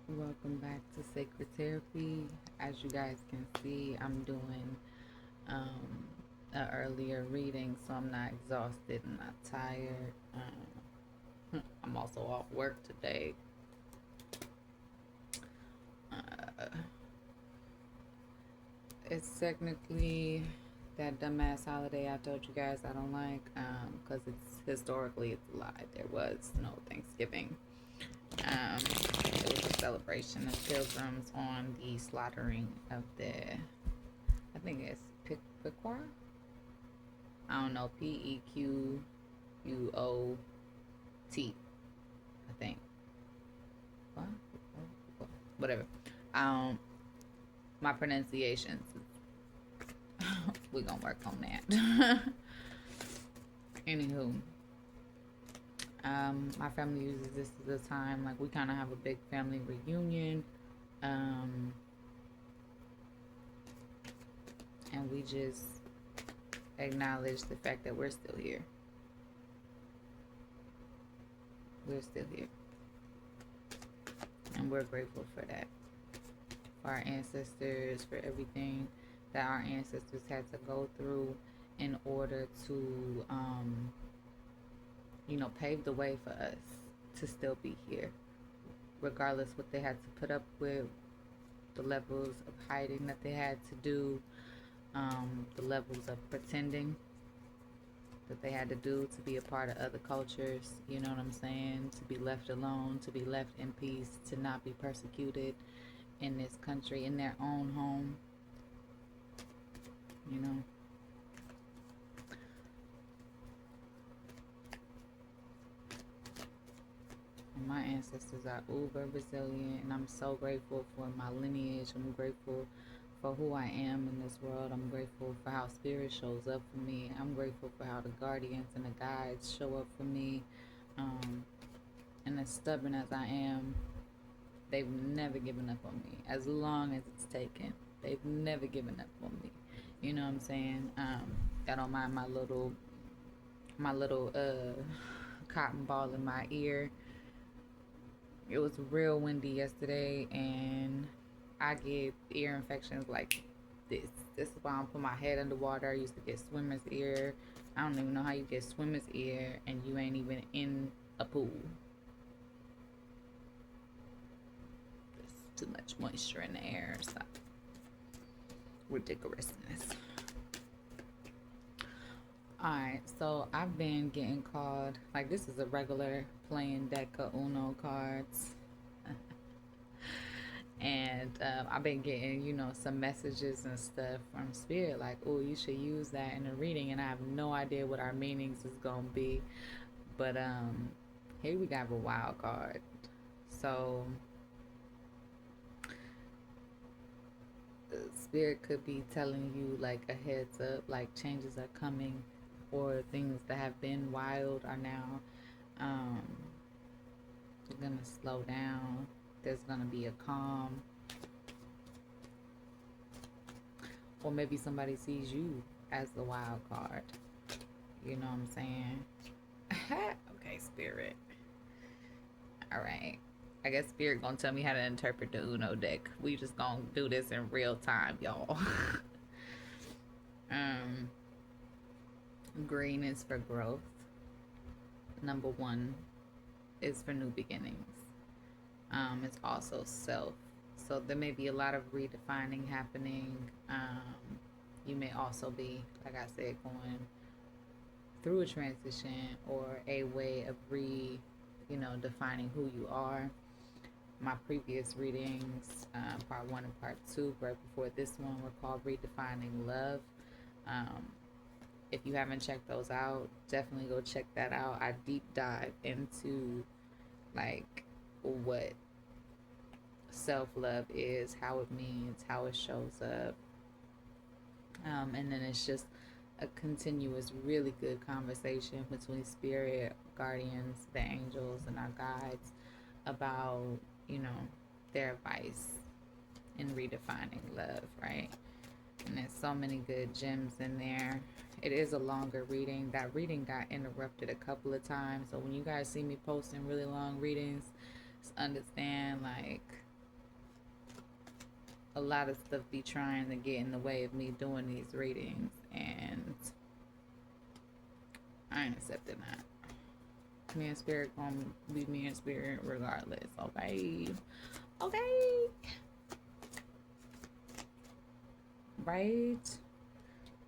Welcome back to Sacredtaropy. As you guys can see, I'm doing um, an earlier reading, so I'm not exhausted and not tired. I'm also off work today. Uh, it's technically that dumbass holiday I told you guys I don't like, because it's historically it's a lie. There was no Thanksgiving. It was a celebration of pilgrims on the slaughtering of the, I think it's Pequot. I don't know, Pequot. I think. What? Whatever. Um, my pronunciations. We gonna work on that. Anywho, my family uses this as a time like we kind of have a big family reunion, um, and we just acknowledge the fact that we're still here. We're still here, and we're grateful for that, for our ancestors, for everything that our ancestors had to go through in order to, pave the way for us to still be here, regardless what they had to put up with, the levels of hiding that they had to do, the levels of pretending that they had to do to be a part of other cultures, you know what I'm saying? To be left alone, to be left in peace, to not be persecuted in this country, in their own home, you know. And my ancestors are uber resilient, and I'm so grateful for my lineage. I'm grateful for who I am in this world. I'm grateful for how spirit shows up for me. I'm grateful for how the guardians and the guides show up for me. Um, and as stubborn as I am, they've never given up on me. As long as it's taken, they've never given up on me. You know what I'm saying? I don't mind my little cotton ball in my ear. It was real windy yesterday, and I get ear infections like this. This is why I don't put my head underwater. I used to get swimmer's ear. I don't even know how you get swimmer's ear and you ain't even in a pool. There's too much moisture in the air. So ridiculousness. Alright, so I've been getting called, like, this is a regular playing deck of Uno cards. And I've been getting, some messages and stuff from Spirit, like, oh, you should use that in a reading. And I have no idea what our meanings is going to be. But here we got a wild card. So, Spirit could be telling you, like, a heads up, like, changes are coming, or things that have been wild are now um, going to slow down. There's going to be a calm, or maybe somebody sees you as the wild card. You know what I'm saying? Okay, Spirit. All right. I guess Spirit gonna tell me how to interpret the Uno deck. We just gonna do this in real time, y'all. um, Green is for growth. Number 1 is for new beginnings. It's also self. So there may be a lot of redefining happening. You may also be, like I said, going through a transition or a way of defining who you are. My previous readings, part 1 and part 2, right before this one, were called Redefining Love. If you haven't checked those out, definitely go check that out. I deep dive into like what self-love is, how it means, how it shows up. And then it's just a continuous, really good conversation between spirit, guardians, the angels, and our guides about, you know, their advice in redefining love, right? And there's so many good gems in there. It is a longer reading. That reading got interrupted a couple of times. So when you guys see me posting really long readings, just understand, like, a lot of stuff be trying to get in the way of me doing these readings, and I ain't accepting that. Me and spirit gonna be me and spirit regardless. Okay. Okay. Right.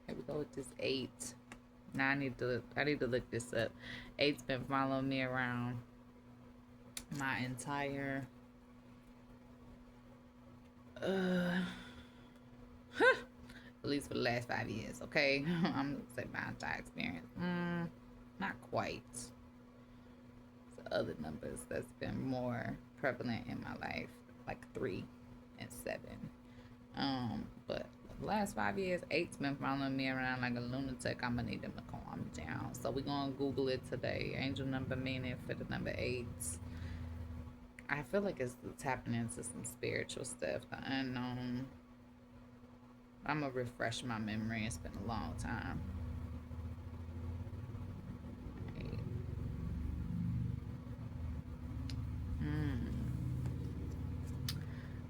Here we go with this 8. Now I need to look this up. 8's been following me around my entire at least for the last 5 years, okay? I'm gonna say my entire experience. Not quite. The other numbers that's been more prevalent in my life, like 3 and 7. But the last 5 years, 8's been following me around like a lunatic. I'm gonna need them to calm down. So we're gonna Google it today. Angel number meaning for the number 8. I feel like it's tapping into some spiritual stuff, the unknown. I'm gonna refresh my memory. It's been a long time.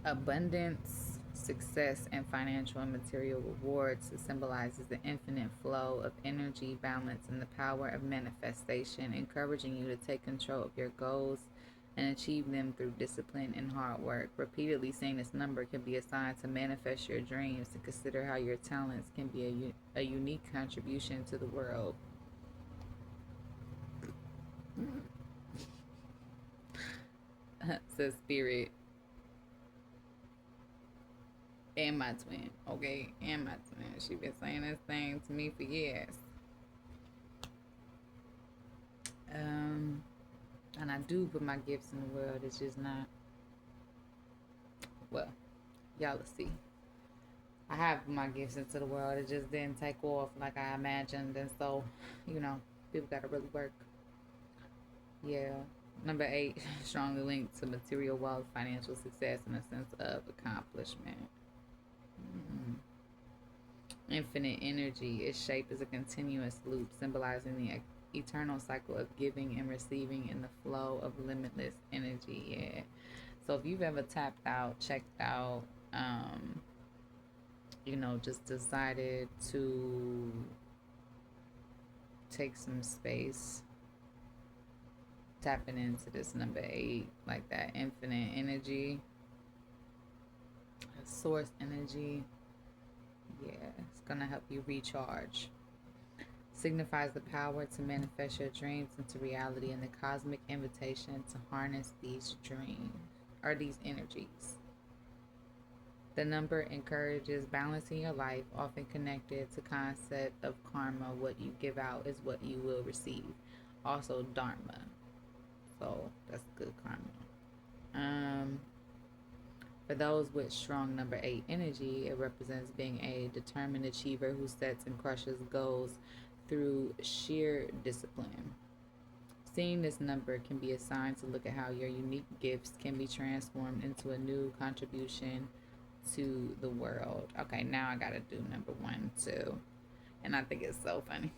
Abundance, success, and financial and material rewards. It symbolizes the infinite flow of energy, balance, and the power of manifestation, encouraging you to take control of your goals and achieve them through discipline and hard work. Repeatedly saying this number can be a sign to manifest your dreams and consider how your talents can be a unique contribution to the world. Says spirit. And my twin, okay? And my twin. She been saying this thing to me for years. And I do put my gifts in the world. It's just not, well, y'all will see. I have put my gifts into the world. It just didn't take off like I imagined. And so, people got to really work. Yeah. Number 8, strongly linked to material wealth, financial success, and a sense of accomplishment. Infinite energy. Its shape is a continuous loop, symbolizing the eternal cycle of giving and receiving in the flow of limitless energy. Yeah. So if you've ever tapped out, checked out, just decided to take some space, tapping into this number 8, like that infinite energy, source energy. Yeah, it's gonna help you recharge. Signifies the power to manifest your dreams into reality and the cosmic invitation to harness these dreams or these energies. The number encourages balance in your life, often connected to concept of karma. What you give out is what you will receive. Also dharma. So that's good karma. For those with strong number 8 energy, it represents being a determined achiever who sets and crushes goals through sheer discipline. Seeing this number can be a sign to look at how your unique gifts can be transformed into a new contribution to the world. Okay, now I gotta do number 1 too. And I think it's so funny.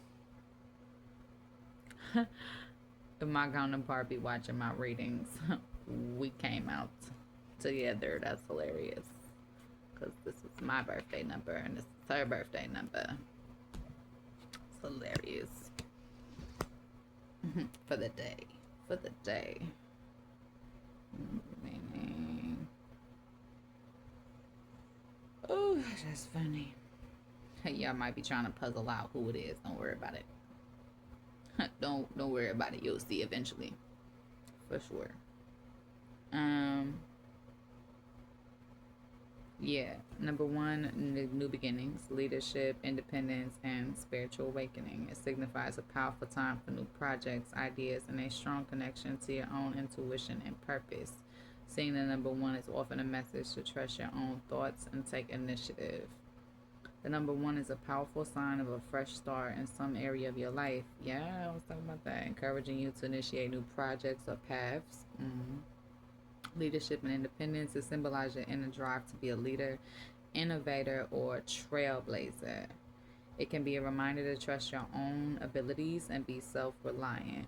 If my counterpart be watching my readings, we came out together. That's hilarious. Because this is my birthday number and this is her birthday number. It's hilarious. For the day. For the day. Meaning. Oh, that's funny. Y'all might be trying to puzzle out who it is. Don't worry about it. Don't worry about it. You'll see eventually. For sure. Yeah, number 1, new beginnings, leadership, independence, and spiritual awakening. It signifies a powerful time for new projects, ideas, and a strong connection to your own intuition and purpose. Seeing the number 1 is often a message to trust your own thoughts and take initiative. The number 1 is a powerful sign of a fresh start in some area of your life. Yeah, I was talking about that. Encouraging you to initiate new projects or paths. Leadership and independence. It symbolizes your inner drive to be a leader, innovator, or trailblazer. It can be a reminder to trust your own abilities and be self-reliant.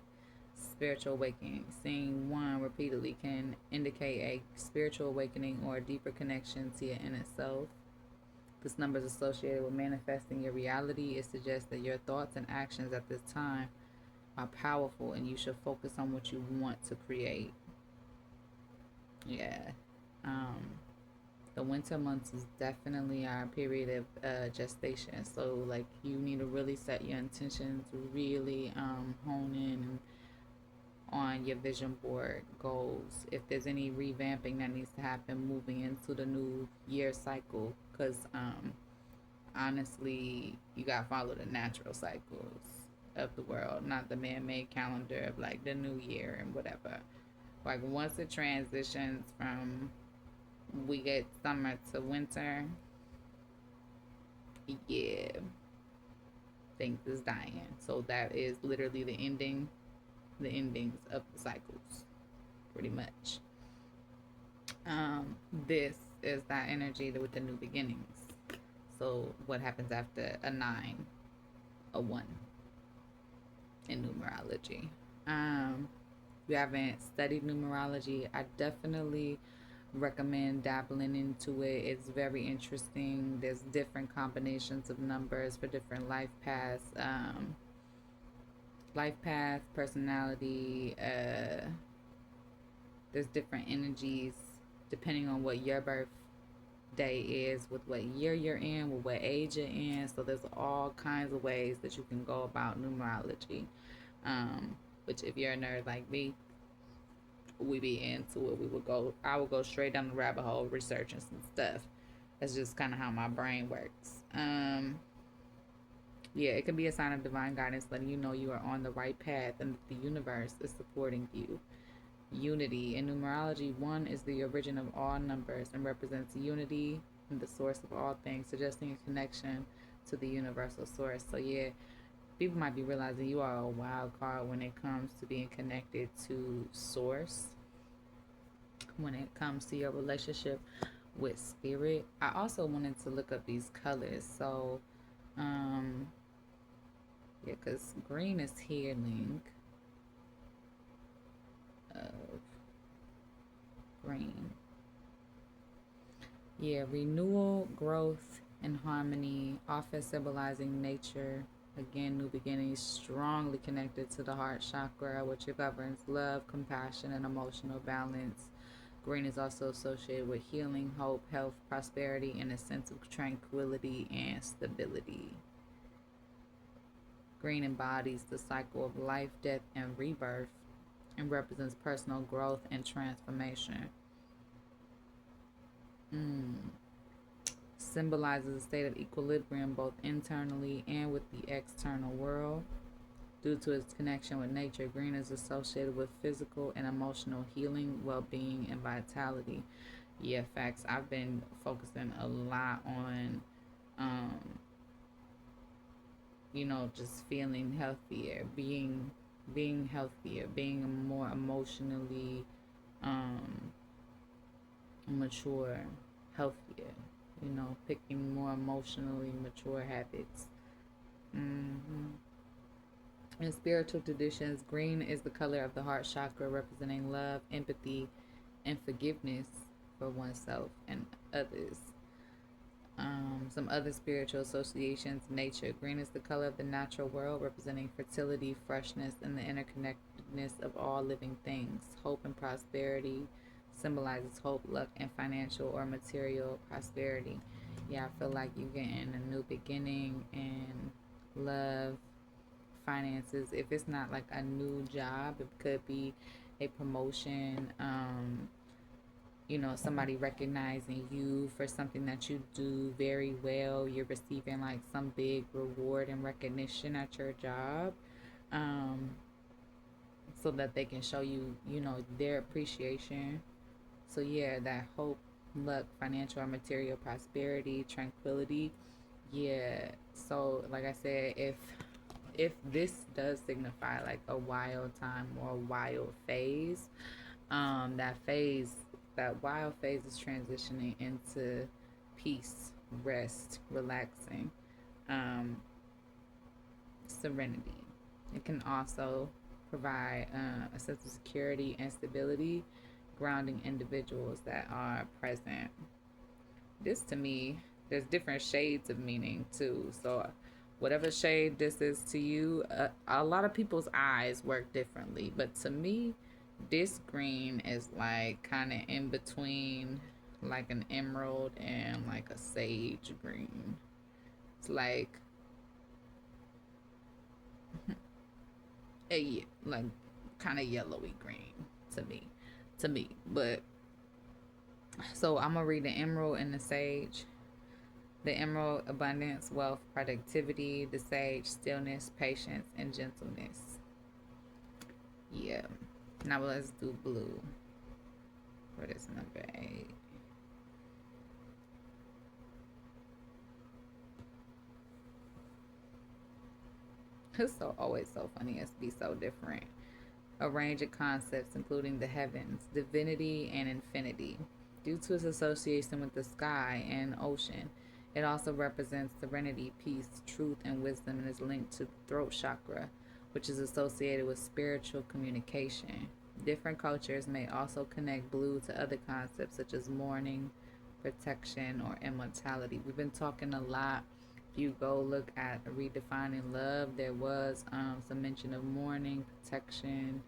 spiritual awakening. Seeing one repeatedly can indicate a spiritual awakening or a deeper connection to your inner self. This number is associated with manifesting your reality. It suggests that your thoughts and actions at this time are powerful and you should focus on what you want to create. Yeah. Um, the winter months is definitely our period of gestation. So, like, you need to really set your intentions, really hone in on your vision board goals. If there's any revamping that needs to happen moving into the new year cycle, because honestly, you got to follow the natural cycles of the world, not the man made calendar of like the new year and whatever. Like, once it transitions from we get summer to winter, yeah, things is dying. So that is literally the endings of the cycles, pretty much. This is that energy with the new beginnings. So what happens after a 9, a 1 in numerology? If you haven't studied numerology, I definitely recommend dabbling into it. It's very interesting. There's different combinations of numbers for different life path, personality. There's different energies depending on what your birth day is, with what year you're in, with what age you're in. So there's all kinds of ways that you can go about numerology. Which, if you're a nerd like me, we be into it. I would go straight down the rabbit hole researching some stuff. That's just kind of how my brain works. Yeah, it can be a sign of divine guidance letting you know you are on the right path and that the universe is supporting you. Unity. In numerology, 1 is the origin of all numbers and represents unity and the source of all things, suggesting a connection to the universal source. So, yeah, people might be realizing you are a wild card when it comes to being connected to source, when it comes to your relationship with spirit. I also wanted to look up these colors. So, yeah, because green is healing of green. Yeah, renewal, growth, and harmony, often symbolizing nature. Again, new beginnings, strongly connected to the heart chakra, which governs love, compassion, and emotional balance. Green is also associated with healing, hope, health, prosperity, and a sense of tranquility and stability. Green embodies the cycle of life, death, and rebirth and represents personal growth and transformation. Symbolizes a state of equilibrium both internally and with the external world. Due to its connection with nature, green is associated with physical and emotional healing, well being, and vitality. Yeah, facts. I've been focusing a lot on, um, just feeling healthier, being healthier, being more emotionally um, mature, healthier. Picking more emotionally mature habits. Mm-hmm. In spiritual traditions, green is the color of the heart chakra, representing love, empathy, and forgiveness for oneself and others. Some other spiritual associations: nature. Green is the color of the natural world, representing fertility, freshness, and the interconnectedness of all living things. Hope and prosperity symbolizes hope, luck, and financial or material prosperity. Yeah, I feel like you're getting a new beginning in love, finances. If it's not like a new job, it could be a promotion. Somebody recognizing you for something that you do very well. You're receiving like some big reward and recognition at your job, um, so that they can show you, their appreciation. So yeah, that hope, luck, financial or material prosperity, tranquility. Yeah. So like I said, if this does signify like a wild time or a wild phase, that phase, that wild phase is transitioning into peace, rest, relaxing, um, serenity. It can also provide a sense of security and stability, grounding individuals that are present. This to me, there's different shades of meaning too. So, whatever shade this is to you, a lot of people's eyes work differently. But to me, this green is like kind of in between like an emerald and like a sage green. It's like a like kind of yellowy green to me. To me. But so I'm gonna read the emerald and the sage. The emerald, abundance, wealth, productivity. The sage, stillness, patience, and gentleness. Yeah. Now let's do blue for this number 8. It's so always so funny. It's be so different. A range of concepts, including the heavens, divinity, and infinity. Due to its association with the sky and ocean, it also represents serenity, peace, truth, and wisdom, and is linked to the throat chakra, which is associated with spiritual communication. Different cultures may also connect blue to other concepts such as mourning, protection, or immortality. We've been talking a lot. If you go look at Redefining Love, there was some mention of mourning, protection,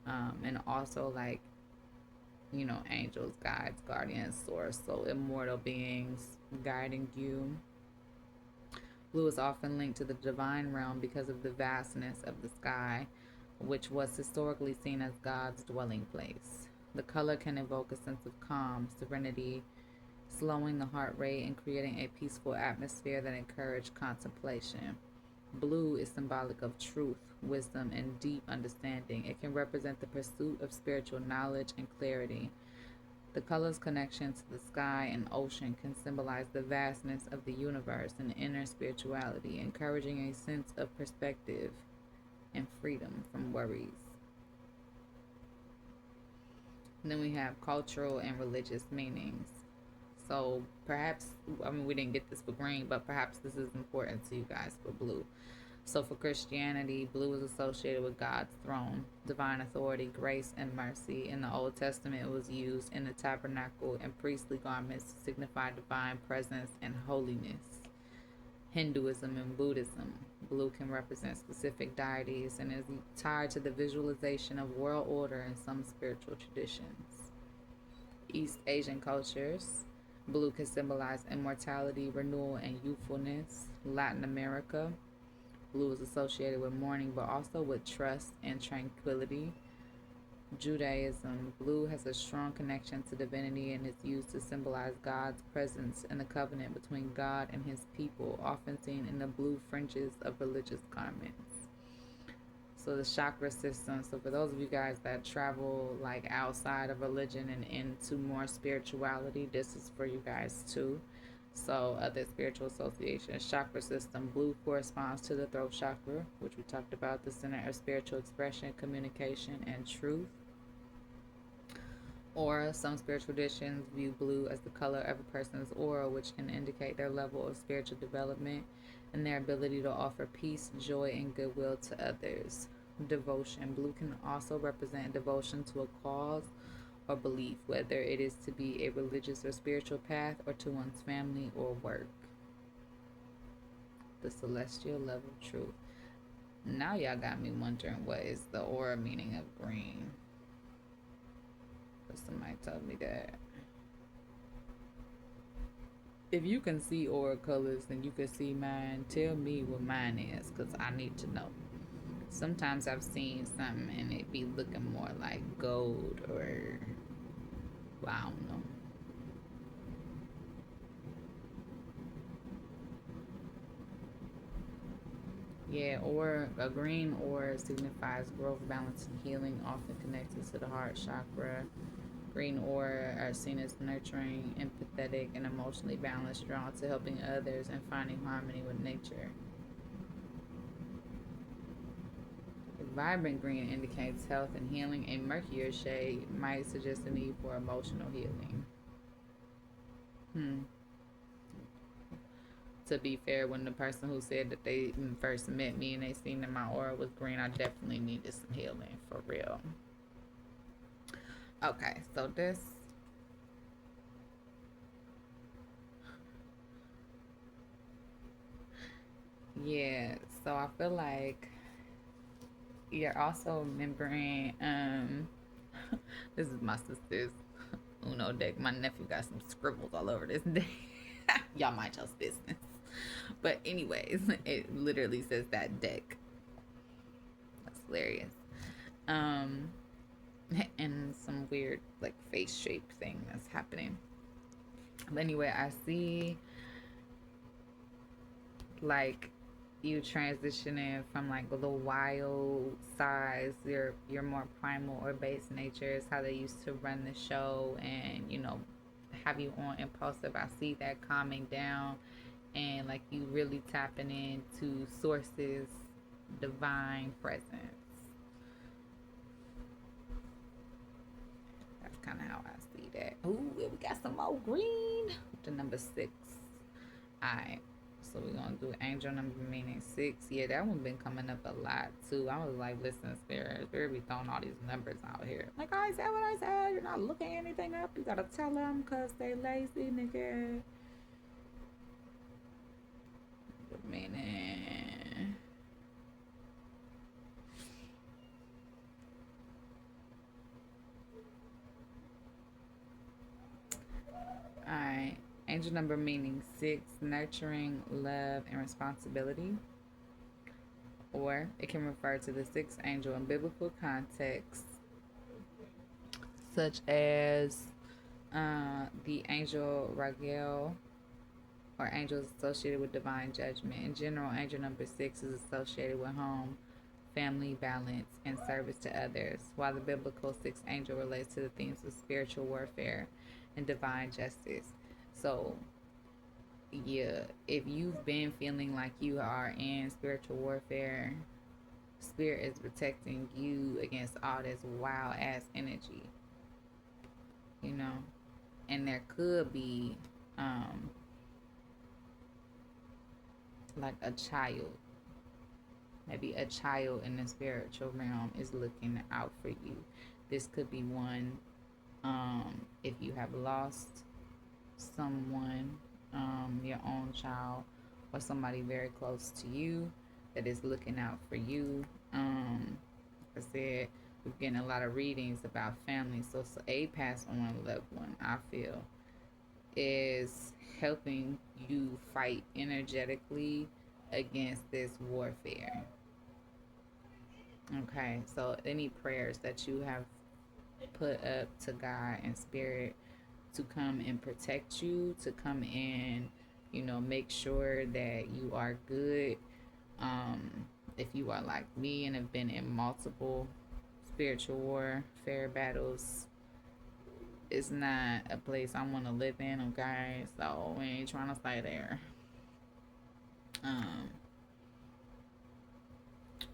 and also like angels, guides, guardians, source, so immortal beings guiding you. Blue is often linked to the divine realm because of the vastness of the sky, which was historically seen as God's dwelling place. The color can evoke a sense of calm, serenity, slowing the heart rate and creating a peaceful atmosphere that encourages contemplation. Blue is symbolic of truth, wisdom, and deep understanding. It can represent the pursuit of spiritual knowledge and clarity. The color's connection to the sky and ocean can symbolize the vastness of the universe and inner spirituality, encouraging a sense of perspective and freedom from worries. And then we have cultural and religious meanings. So perhaps, we didn't get this for green, but perhaps this is important to you guys for blue. So for Christianity, blue is associated with God's throne, divine authority, grace, and mercy. In the Old Testament, it was used in the tabernacle and priestly garments to signify divine presence and holiness. Hinduism and Buddhism, blue can represent specific deities and is tied to the visualization of world order in some spiritual traditions. East Asian cultures, blue can symbolize immortality, renewal, and youthfulness. Latin America, blue is associated with mourning but also with trust and tranquility. Judaism, blue has a strong connection to divinity and is used to symbolize God's presence and the covenant between God and his people, often seen in the blue fringes of religious garments. So the chakra system, so for those of you guys that travel like outside of religion and into more spirituality, this is for you guys too. So other spiritual associations, chakra system, blue corresponds to the throat chakra, which we talked about, the center of spiritual expression, communication, and truth. Aura, some spiritual traditions view blue as the color of a person's aura, which can indicate their level of spiritual development and their ability to offer peace, joy, and goodwill to others. Devotion, blue can also represent devotion to a cause or belief, whether it is to be a religious or spiritual path or to one's family or work. The celestial level truth. Now y'all got me wondering, what is the aura meaning of green? Somebody told me that. If you can see aura colors and you can see mine, tell me what mine is, because I need to know. Sometimes I've seen something and it be looking more like gold or, well, I don't know. Yeah, or a green aura signifies growth, balance, and healing, often connected to the heart chakra. Green aura are seen as nurturing, empathetic, and emotionally balanced, drawn to helping others and finding harmony with nature. A vibrant green indicates health and healing. A murkier shade might suggest a need for emotional healing. To be fair, when the person who said that they first met me and they seen that my aura was green, I definitely needed some healing for real. Okay, so this, yeah, so I feel like you're also remembering, this is my sister's Uno deck. My nephew got some scribbles all over this deck. Y'all mind y'all's business. But anyways, it literally says that deck. That's hilarious. Um, and some weird like face shape thing that's happening. But anyway, I see like you transitioning from like the wild size, your more primal or base nature is how they used to run the show, and have you on impulsive. I see that calming down and like you really tapping into sources divine presence. That's kind of how I see that. Ooh, we got some more green. The number 6. All right. So we're gonna do angel number meaning 6. Yeah, that one been coming up a lot too. I was like, listen, Spirit be throwing all these numbers out here. Like, I said what I said. You're not looking anything up. You gotta tell them because they lazy, nigga. Meaning. Alright. Angel number meaning 6, nurturing, love, and responsibility. Or it can refer to the sixth angel in biblical context, such as the angel Raguel, or angels associated with divine judgment. In general, angel number 6 is associated with home, family, balance, and service to others, while the biblical sixth angel relates to the themes of spiritual warfare and divine justice. So, yeah, if you've been feeling like you are in spiritual warfare, Spirit is protecting you against all this wild ass energy, you know? And there could be like a child. Maybe a child in the spiritual realm is looking out for you. This could be one if you have lost someone, your own child, or somebody very close to you that is looking out for you. Like I said, we're getting a lot of readings about family. So a passed on loved one, I feel, is helping you fight energetically against this warfare. Okay, so any prayers that you have put up to God and Spirit to come and protect you, to come and, make sure that you are good. If you are like me and have been in multiple spiritual warfare battles, it's not a place I want to live in, okay? So we ain't trying to stay there.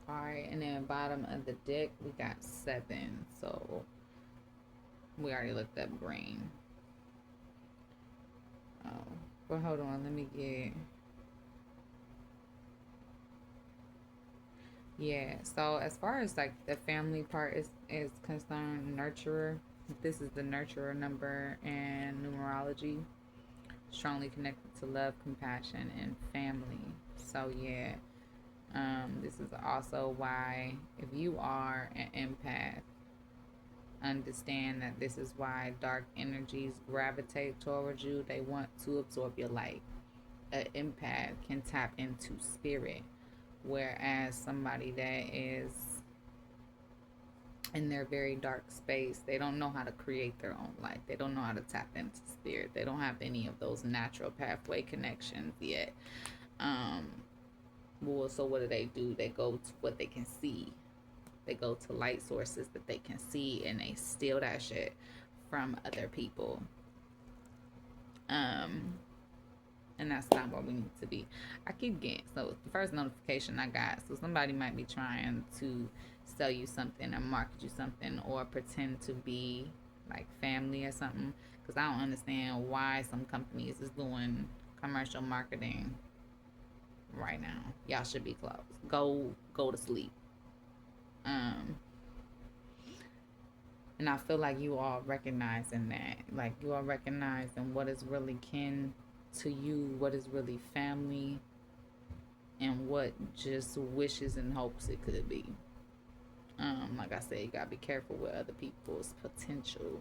Alright, and then bottom of the deck we got 7. So we already looked up green. Oh, but hold on, let me get. Yeah, so as far as like the family part is concerned, nurturer. This is the nurturer number in numerology. Strongly connected to love, compassion, and family. So yeah, this is also why if you are an empath, understand that this is why dark energies gravitate towards you. They want to absorb your light. An empath can tap into spirit, whereas somebody that is in their very dark space, they don't know how to create their own light. They don't know how to tap into spirit. They don't have any of those natural pathway connections yet. Well, so what do? They go to what they can see. They go to light sources that they can see, and they steal that shit from other people. And that's not where we need to be. I keep getting, so the first notification I got, so somebody might be trying to sell you something or market you something or pretend to be like family or something, because I don't understand why some companies is doing commercial marketing right now. Y'all should be closed. Go to sleep. Um, and I feel like you all recognizing that, like you all recognizing what is really kin to you, what is really family, and what just wishes and hopes it could be. Like I said, you gotta be careful with other people's potential.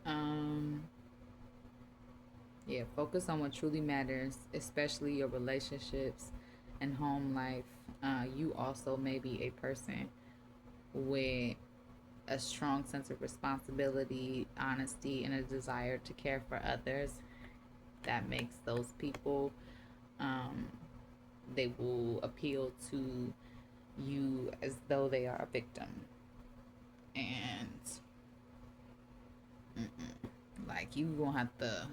Um, yeah, focus on what truly matters, especially your relationships and home life. You also may be a person with a strong sense of responsibility, honesty, and a desire to care for others. That makes those people, um, they will appeal to you as though they are a victim. And like you gonna have to,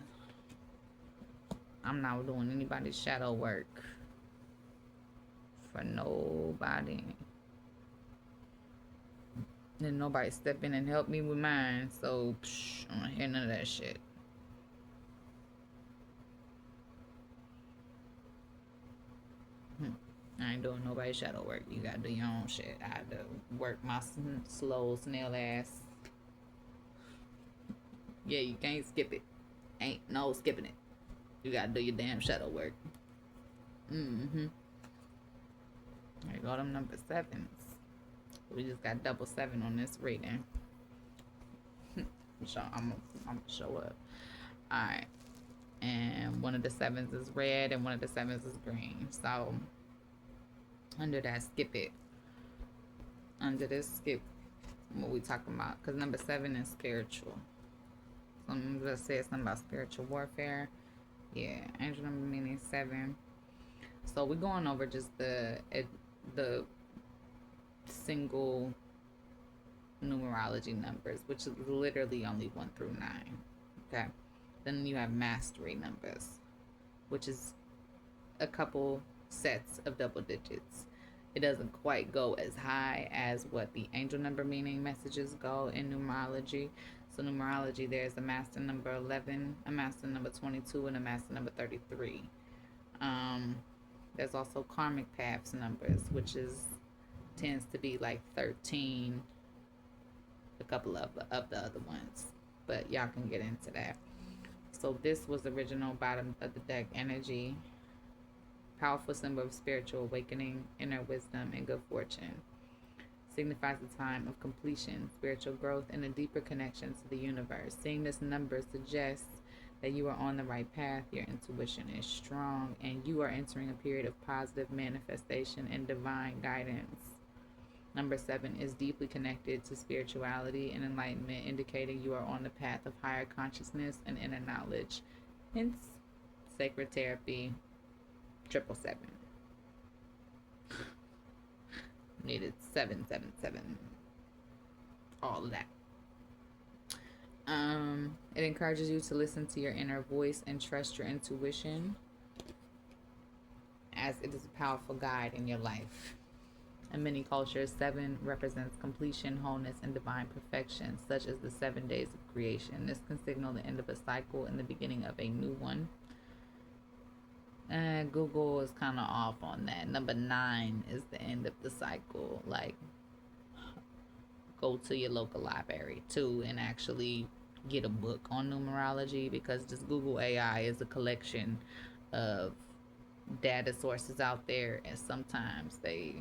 I'm not doing anybody's shadow work for nobody. Then nobody step in and help me with mine. So I don't hear none of that shit. I ain't doing nobody's shadow work. You gotta do your own shit. I had to work my slow snail ass. Yeah, you can't skip it. Ain't no skipping it. You gotta do your damn shadow work. Mm-hmm. There you go, them number sevens. We just got double seven on this reading. So I'm gonna show up. Alright. And one of the sevens is red and one of the sevens is green. So under that, skip it. Under this, skip what we talking about. Because number seven is spiritual. So I'm gonna say something about spiritual warfare. Yeah, angel number meaning 7. So we're going over just the single numerology numbers, which is literally only 1 through 9. Okay. Then you have mastery numbers, which is a couple sets of double digits. It doesn't quite go as high as what the angel number meaning messages go in numerology. So numerology, there's a master number 11, a master number 22, and a master number 33. There's also karmic paths numbers, which tends to be like 13, a couple of the other ones, but y'all can get into that. So this was original bottom of the deck energy, powerful symbol of spiritual awakening, inner wisdom, and good fortune. Signifies the time of completion, spiritual growth, and a deeper connection to the universe. Seeing this number suggests that you are on the right path, your intuition is strong, and you are entering a period of positive manifestation and divine guidance. Number 7 is deeply connected to spirituality and enlightenment, indicating you are on the path of higher consciousness and inner knowledge. Hence, Sacredtaropy 777. Needed 777. All of that. It encourages you to listen to your inner voice and trust your intuition, as it is a powerful guide in your life. In many cultures, 7 represents completion, wholeness, and divine perfection, such as the 7 days of creation. This can signal the end of a cycle and the beginning of a new one. And Google is kind of off on that. Number 9 is the end of the cycle. Like, go to your local library too and actually get a book on numerology, because just Google AI is a collection of data sources out there, and sometimes they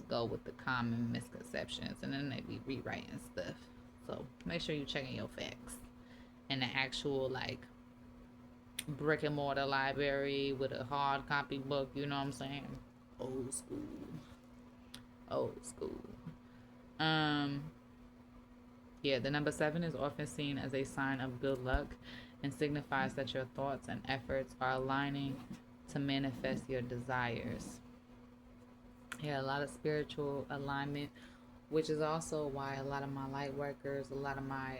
go with the common misconceptions and then they be rewriting stuff. So make sure you're checking your facts. And the actual like brick and mortar library with a hard copy book, you know what I'm saying? Old school. Old school. Yeah, the number 7 is often seen as a sign of good luck and signifies that your thoughts and efforts are aligning to manifest your desires. Yeah, a lot of spiritual alignment, which is also why a lot of my light workers, a lot of my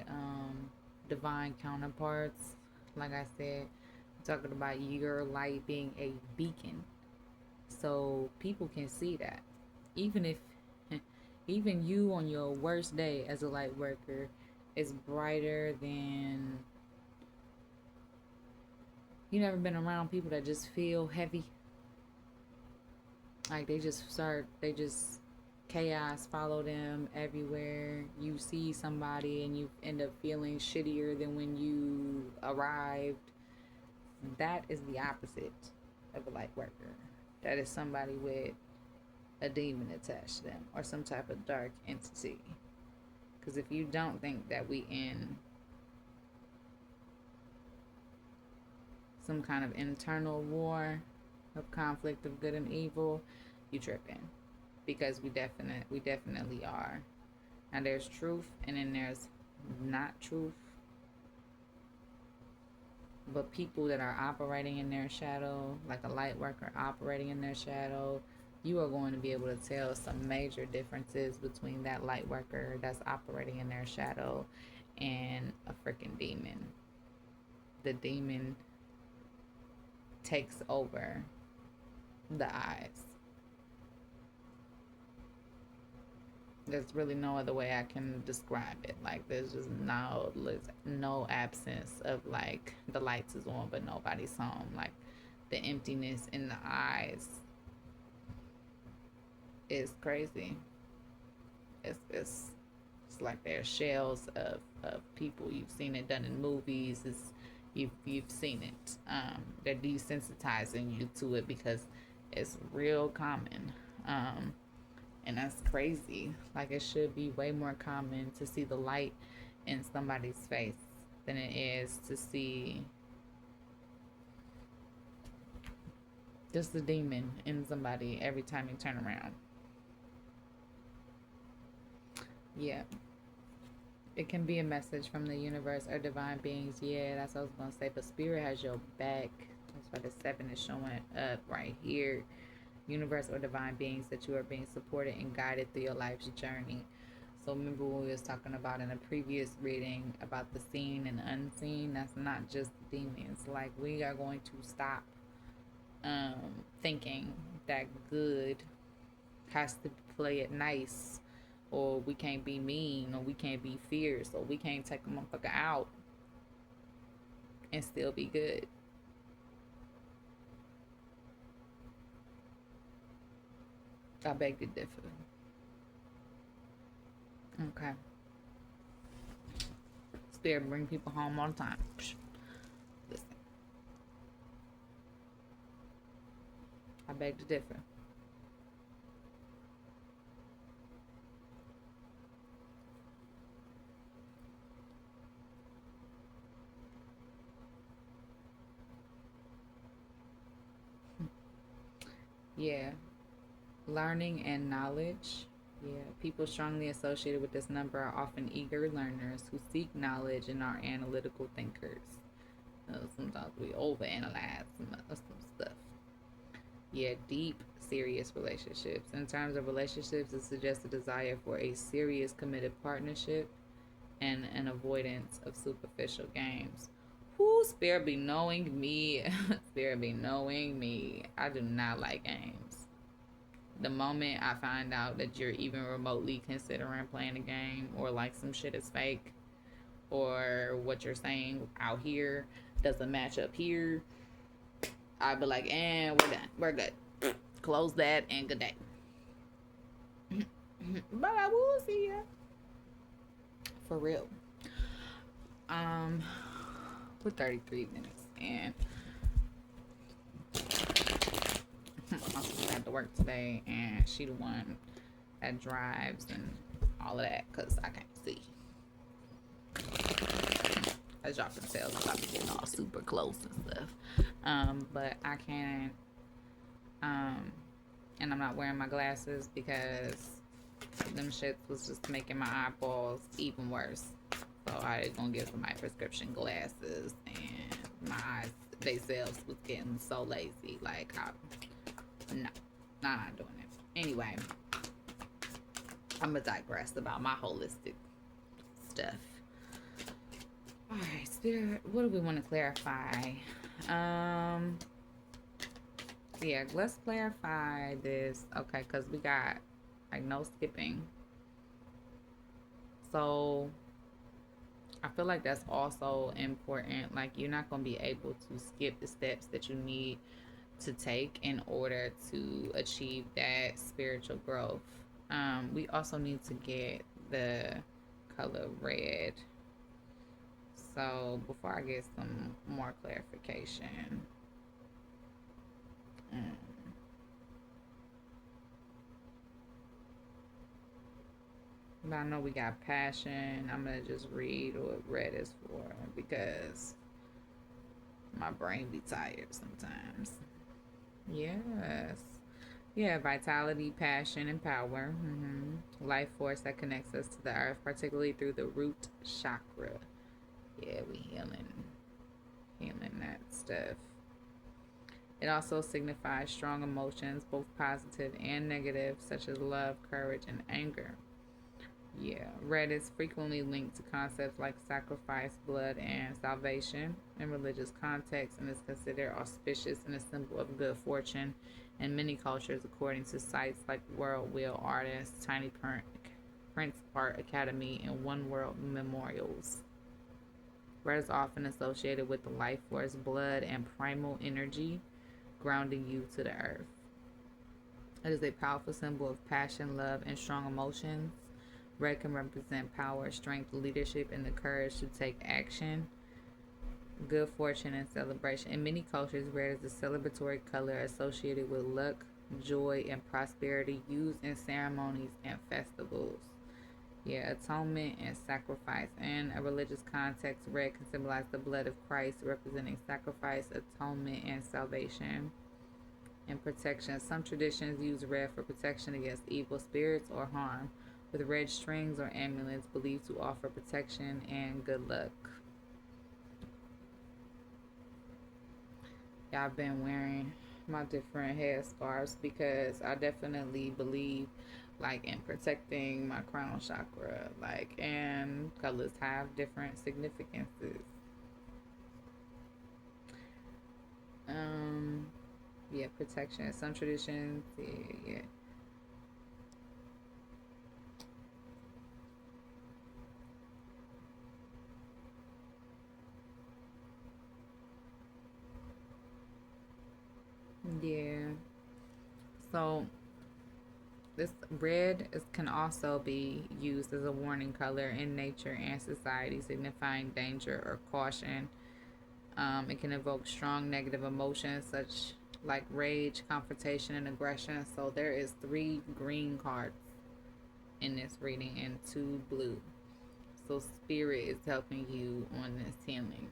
divine counterparts, like I said, I'm talking about your light being a beacon. So people can see that. Even if even you on your worst day as a light worker is brighter than You never been around people that just feel heavy? Like they just chaos follow them everywhere. You see somebody and you end up feeling shittier than when you arrived. That is the opposite of a light worker. That is somebody with a demon attached to them or some type of dark entity. Because if you don't think that we in some kind of internal war of conflict of good and evil, you tripping. Because we definitely are. And there's truth and then there's not truth. But people that are operating in their shadow, like a light worker operating in their shadow, you are going to be able to tell some major differences between that light worker that's operating in their shadow and a freaking demon. The demon takes over the eyes. There's really no other way I can describe it. Like there's just no absence of like the lights is on but nobody's home. Like the emptiness in the eyes is crazy. It's like they're shells of people. You've seen it done in movies. You've seen it. They're desensitizing you to it because it's real common. And that's crazy. Like it should be way more common to see the light in somebody's face than it is to see just the demon in somebody every time you turn around. Yeah. It can be a message from the universe or divine beings. Yeah, that's what I was gonna say. But spirit has your back. That's why the 7 is showing up right here. Universe or divine beings that you are being supported and guided through your life's journey. So remember when we was talking about in a previous reading about the seen and unseen, that's not just demons. Like we are going to stop thinking that good has to play it nice, or we can't be mean, or we can't be fierce, or we can't take a motherfucker out and still be good. I beg to differ. Okay. Spirit bring people home all the time. Listen. I beg to differ. Yeah. Learning and knowledge. Yeah, people strongly associated with this number are often eager learners who seek knowledge and are analytical thinkers. Sometimes we overanalyze some stuff. Yeah, deep, serious relationships. In terms of relationships, it suggests a desire for a serious, committed partnership and an avoidance of superficial games. Who Spirit be knowing me? Spirit be knowing me. I do not like games. The moment I find out that you're even remotely considering playing a game, or like some shit is fake, or what you're saying out here doesn't match up here, I'd be like, and we're done. We're good. Close that and good day. But I will see ya. For real. We're 33 minutes and my sister had to work today, and she the one that drives and all of that because I can't see. As y'all can tell, because I be getting all super close and stuff. But I can't. And I'm not wearing my glasses because them shits was just making my eyeballs even worse. So I was gonna get some my prescription glasses, and my eyes themselves was getting so lazy. Like, no, not doing it. Anyway, I'm gonna digress about my holistic stuff. All right, Spirit, what do we want to clarify? Yeah, let's clarify this. Okay, because we got like no skipping. So I feel like that's also important. Like, you're not going to be able to skip the steps that you need to take in order to achieve that spiritual growth. We also need to get the color red. So before I get some more clarification, mm, but I know we got passion. I'm gonna just read what red is for because my brain be tired sometimes. Yes. Yeah, vitality, passion, and power. Life force that connects us to the earth, particularly through the root chakra. Yeah, we healing that stuff. It also signifies strong emotions, both positive and negative, such as love, courage, and anger. Yeah, red is frequently linked to concepts like sacrifice, blood, and salvation in religious contexts, and is considered auspicious and a symbol of good fortune in many cultures, according to sites like World Wheel Artists, Tiny Prince Art Academy, and One World Memorials. Red is often associated with the life force, blood, and primal energy, grounding you to the earth. It is a powerful symbol of passion, love, and strong emotions. Red can represent power, strength, leadership, and the courage to take action, good fortune, and celebration. In many cultures, red is a celebratory color associated with luck, joy, and prosperity, used in ceremonies and festivals. Yeah, atonement and sacrifice. In a religious context, red can symbolize the blood of Christ, representing sacrifice, atonement, and salvation. And protection. Some traditions use red for protection against evil spirits or harm, with red strings or amulets believed to offer protection and good luck. Yeah, I've been wearing my different head scarves because I definitely believe like in protecting my crown chakra, like, and colors have different significances. um yeah, protection. Some traditions, yeah. Yeah. So this red can also be used as a warning color in nature and society, signifying danger or caution. It can evoke strong negative emotions such like rage, confrontation, and aggression. So there is 3 green cards in this reading and 2 blue. So spirit is helping you on this healing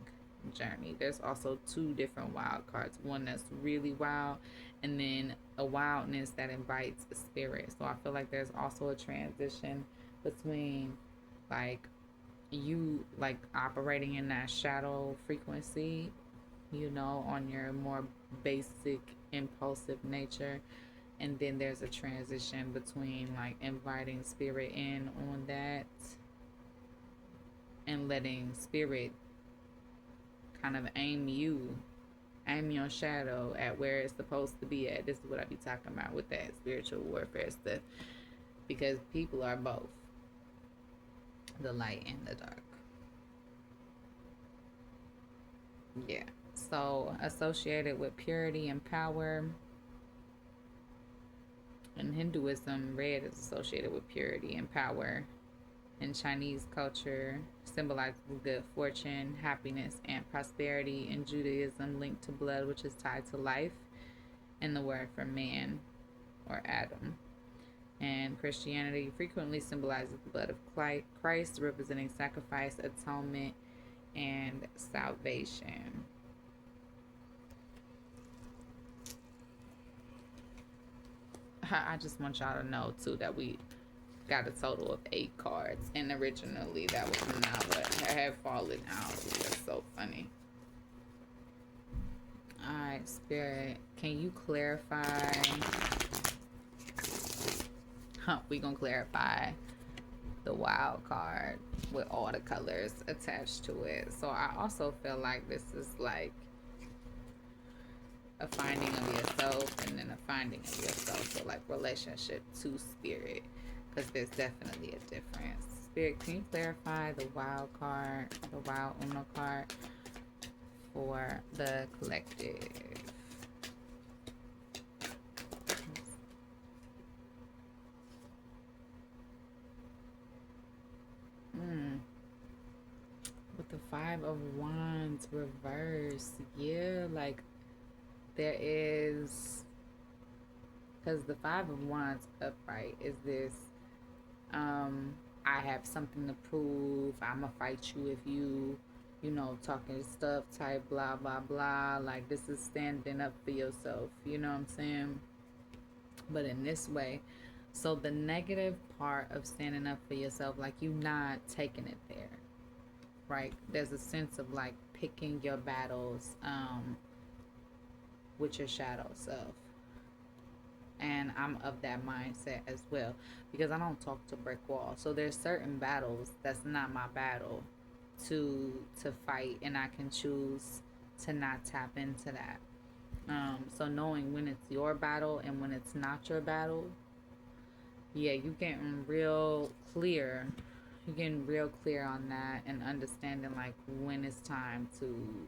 journey. There's also 2 different wild cards. One that's really wild, and then a wildness that invites spirit. So I feel like there's also a transition between like you like operating in that shadow frequency, on your more basic impulsive nature, and then there's a transition between like inviting spirit in on that and letting spirit kind of aim your shadow at where it's supposed to be at. This is what I be talking about with that spiritual warfare stuff, because people are both the light and the dark. Yeah. So associated with purity and power. In Hinduism, red is associated with purity and power. In Chinese culture, symbolizes good fortune, happiness, and prosperity. In Judaism, linked to blood, which is tied to life, and the word for man or Adam. And Christianity frequently symbolizes the blood of Christ, representing sacrifice, atonement, and salvation. I just want y'all to know too that we got a total of 8 cards, and originally that was not what had fallen out. That's so funny. All right, Spirit, can you clarify? We gonna clarify the wild card with all the colors attached to it. So I also feel like this is like a finding of yourself and then a finding of yourself. So like relationship to spirit, because there's definitely a difference. Spirit, can you clarify the wild card, the wild Uno card for the collective? Hmm. With the Five of Wands reverse, yeah, like there is, because the Five of Wands upright is this, um, I have something to prove. I'ma fight you if you know, talking stuff type, blah blah blah. Like this is standing up for yourself. You know what I'm saying? But in this way, so the negative part of standing up for yourself, like you not taking it there, right? There's a sense of like picking your battles with your shadow self. And I'm of that mindset as well because I don't talk to brick walls. So there's certain battles that's not my battle to fight, and I can choose to not tap into that. So knowing when it's your battle and when it's not your battle, yeah, you getting real clear. You're getting real clear on that and understanding like when it's time to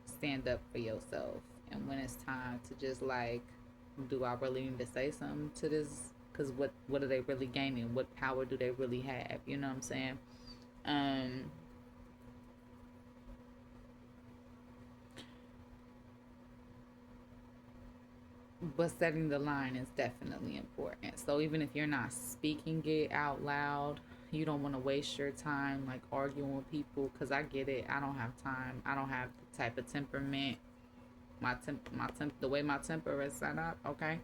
stand up for yourself and when it's time to just like, do I really need to say something to this? Because what are they really gaining? What power do they really have? You know what I'm saying? Um, but setting the line is definitely important. So even if you're not speaking it out loud, you don't want to waste your time like arguing with people because I get it. I don't have time. I don't have the type of temperament. The way my temper is set up. Okay,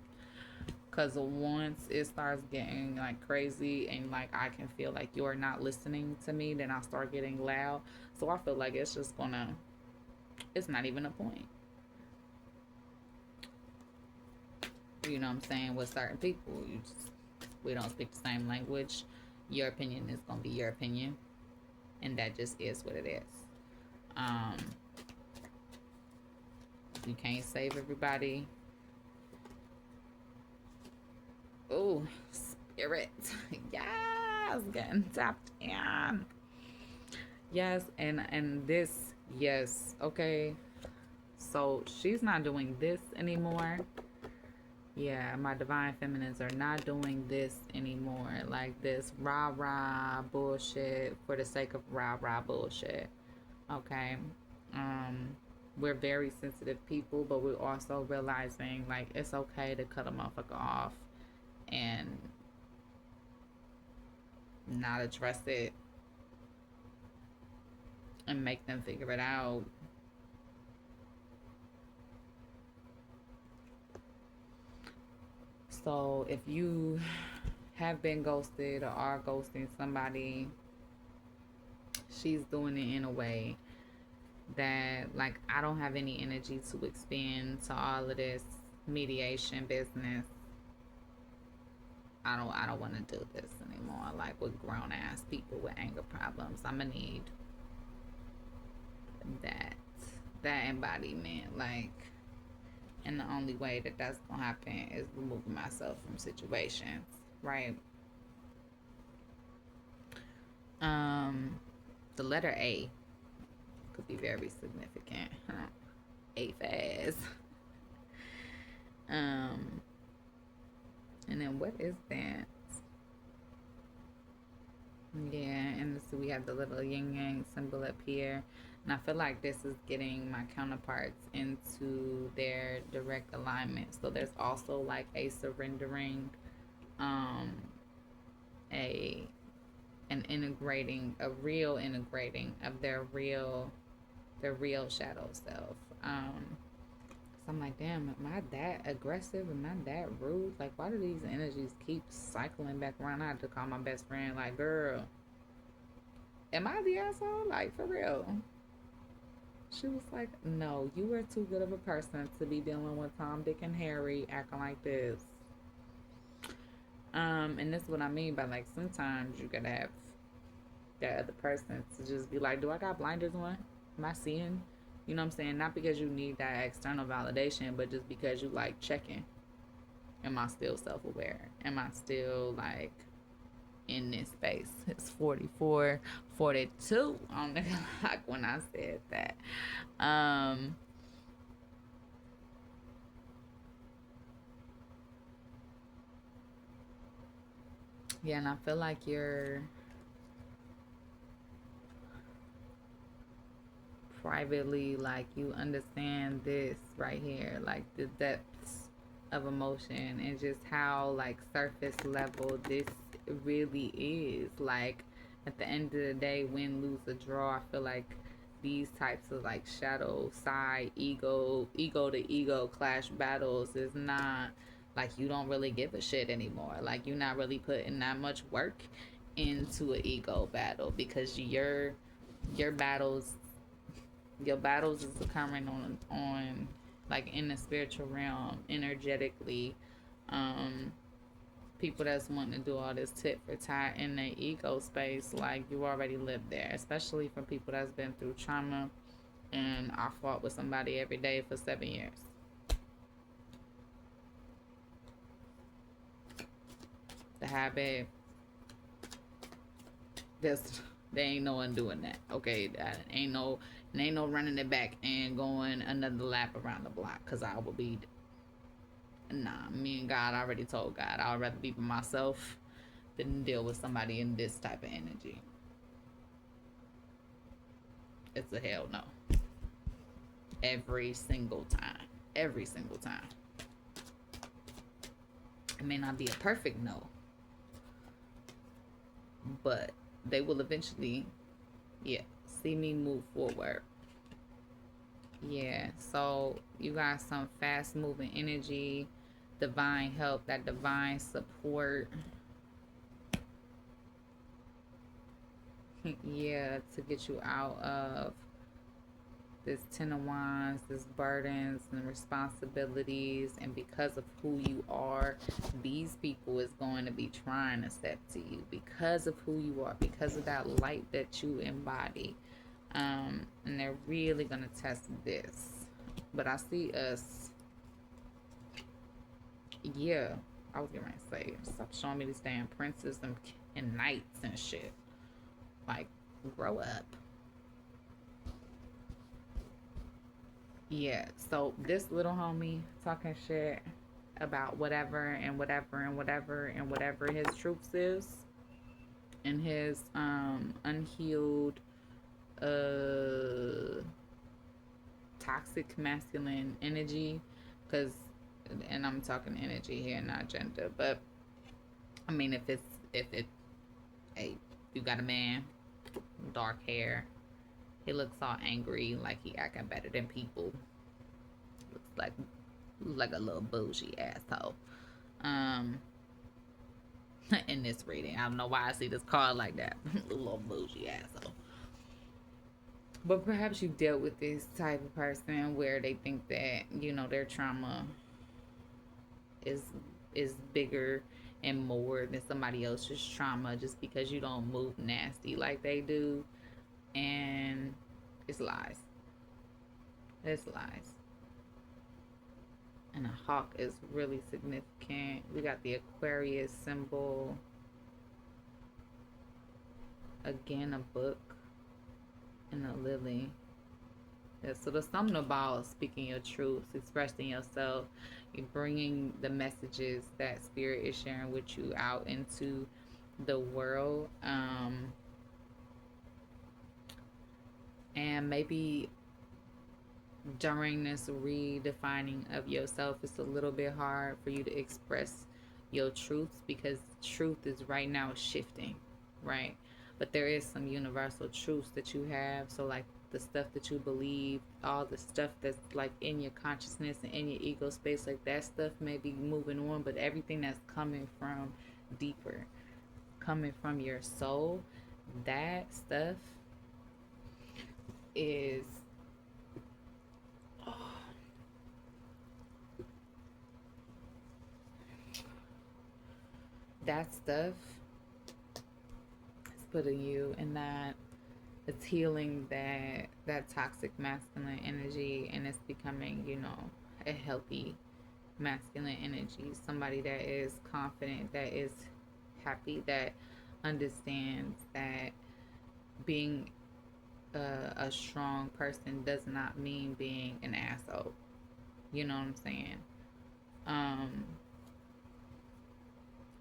because once it starts getting like crazy and like I can feel like you're not listening to me, then I start getting loud. So I feel like it's just gonna, it's not even a point. You know what I'm saying? With certain people, we don't speak the same language. Your opinion is gonna be your opinion, and that just is what it is. Um, you can't save everybody. Oh, spirit, yes, getting tapped in. Yes, and this, yes, okay. So she's not doing this anymore. Yeah, my divine feminines are not doing this anymore. Like this rah rah bullshit for the sake of rah rah bullshit. Okay. Um, we're very sensitive people, but we're also realizing like it's okay to cut a motherfucker off and not address it and make them figure it out. So if you have been ghosted or are ghosting somebody, she's doing it in a way that like I don't have any energy to expend to all of this mediation business. I don't want to do this anymore. Like with grown ass people with anger problems, I'm gonna need that embodiment. Like, and the only way that that's gonna happen is removing myself from situations, right? Um, the letter A could be very significant. A fast. Um, and then what is that? Yeah, and so we have the little yin yang symbol up here. And I feel like this is getting my counterparts into their direct alignment. So there's also like a surrendering, um, a an integrating, a real integrating of their real shadow self. So I'm like, damn, am I that aggressive? Am I that rude? Like, why do these energies keep cycling back around? I had to call my best friend, like, girl, am I the asshole? Like, for real. She was like, no, you are too good of a person to be dealing with Tom, Dick, and Harry acting like this. And this is what I mean by like sometimes you gotta have that other person to just be like, do I got blinders on? Am I seeing? You know what I'm saying? Not because you need that external validation, but just because you like checking. Am I still self aware? Am I still like in this space. It's 44, 42 on the clock when I said that. Um, yeah, and I feel like you're privately, like, you understand this right here, like the depths of emotion and just how, like, surface level this really is. Like, at the end of the day, win, lose, or draw, I feel like these types of, like, shadow side ego to ego clash battles is not like, you don't really give a shit anymore. Like, you're not really putting that much work into an ego battle because your battles your battles is occurring on like in the spiritual realm energetically. um People that's wanting to do all this tit for tat in the ego space, like, you already lived there, especially for people that's been through trauma. And I fought with somebody every day for 7 years. The habit, there's there ain't no one doing that. Okay, that ain't no running it back and going another lap around the block, because I will be, nah, me and God, I already told God I'd rather be by myself than deal with somebody in this type of energy. It's a hell no. Every single time. Every single time. It may not be a perfect no, but they will eventually, yeah, see me move forward. Yeah, so you got some fast moving energy, divine help, that divine support. Yeah, to get you out of this Ten of Wands, this burdens and responsibilities. And because of who you are, these people is going to be trying to step to you because of who you are, because of that light that you embody. And they're really going to test this. But I see us, yeah, I was going to say, stop showing me these damn princes and knights and shit. Like, grow up. Yeah, so this little homie talking shit about whatever and whatever and whatever and whatever his truth is, and his unhealed uh toxic masculine energy, because, and I'm talking energy here, not gender, but I mean, if it hey, you got a man, dark hair, he looks all angry, like he acting better than people, looks like a little bougie asshole. Um, in this reading, I don't know why I see this card like that, a little bougie asshole. But perhaps you dealt with this type of person where they think that, their trauma is bigger and more than somebody else's trauma just because you don't move nasty like they do. And it's lies. It's lies. And a hawk is really significant. We got the Aquarius symbol. Again, a book and a lily. Yeah, so there's something about speaking your truth, expressing yourself, you're bringing the messages that spirit is sharing with you out into the world. And maybe during this redefining of yourself, it's a little bit hard for you to express your truths because truth is right now shifting, right? But there is some universal truths that you have. So, like, the stuff that you believe, all the stuff that's like in your consciousness and in your ego space, like that stuff may be moving on, but everything that's coming from deeper, coming from your soul, that stuff is, that stuff is putting you in that, it's healing that toxic masculine energy, and it's becoming, a healthy masculine energy, somebody that is confident, that is happy, that understands that being a strong person does not mean being an asshole. You know what I'm saying? Um,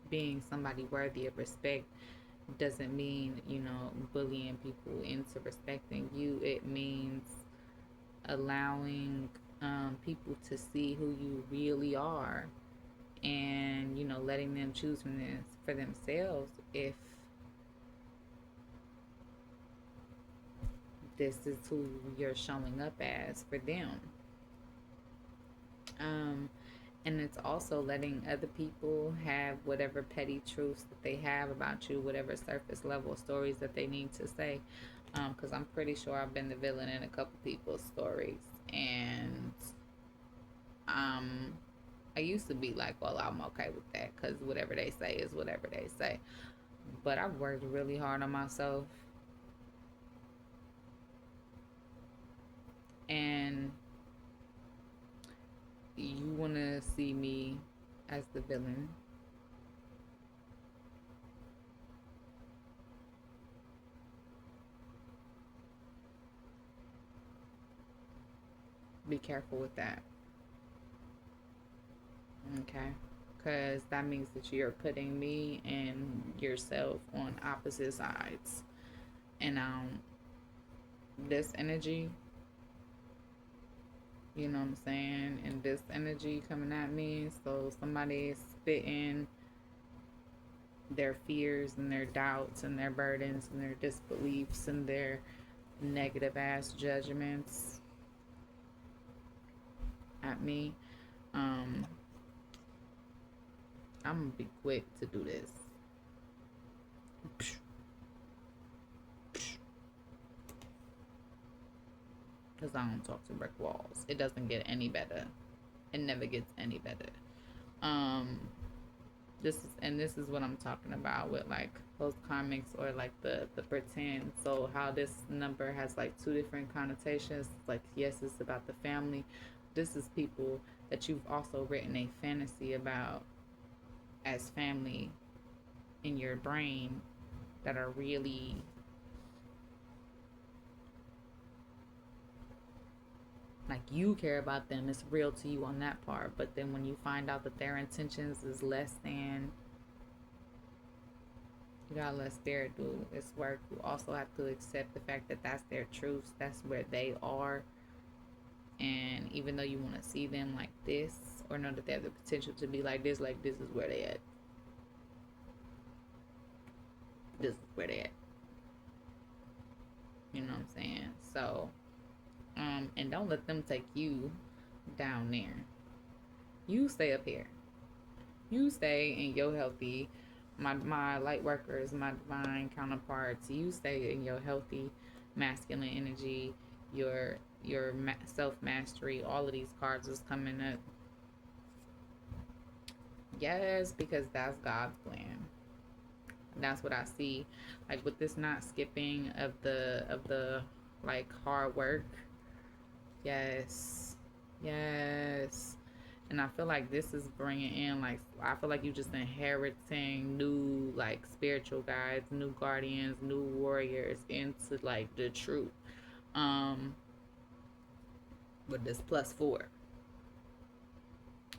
being somebody worthy of respect doesn't mean, bullying people into respecting you. It means allowing people to see who you really are, and letting them choose from this for themselves if this is who you're showing up as for them. um, and it's also letting other people have whatever petty truths that they have about you, whatever surface level stories that they need to say, because I'm pretty sure I've been the villain in a couple people's stories. And um, I used to be like, well, I'm okay with that because whatever they say is whatever they say. But I've worked really hard on myself, and you want to see me as the villain. Be careful with that, okay? Because that means that you're putting me and yourself on opposite sides. And this energy, you know what I'm saying? And this energy coming at me, so somebody is spitting their fears and their doubts and their burdens and their disbeliefs and their negative ass judgments at me. Um, I'm gonna be quick to do this. Because I don't talk to brick walls. It doesn't get any better. It never gets any better. Um, this is what I'm talking about with like those comics or like the pretend. So how this number has like two different connotations. Like yes, it's about the family. This is people that you've also written a fantasy about as family in your brain that are really like you care about them. It's real to you on that part. But then when you find out that their intentions is less than, you gotta let spirit do its work. You also have to accept the fact that that's their truths. That's where they are. And even though you want to see them like this or know that they have the potential to be like this is where they at. This is where they at. You know what I'm saying? So, and don't let them take you down there. You stay up here. You stay in your healthy, my light workers, my divine counterparts. You stay in your healthy masculine energy, your self mastery. All of these cards is coming up. Yes, because that's God's plan. That's what I see. Like with this not skipping of the like hard work. Yes, yes. And I feel like this is bringing in like I feel like you just inheriting new like spiritual guides, new guardians, new warriors into like the truth. Um, with this +4,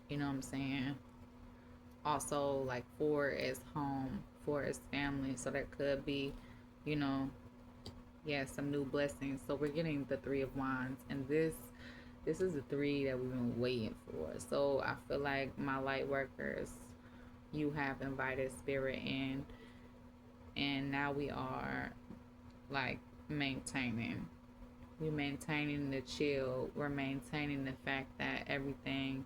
you know what I'm saying? Also, like 4 is home, 4 is family, so there could be, you know, yeah, some new blessings. So we're getting the 3 of Wands, and this is the 3 that we've been waiting for. So I feel like my light workers, you have invited spirit in, and now we are like maintaining. We're maintaining the chill. We're maintaining the fact that everything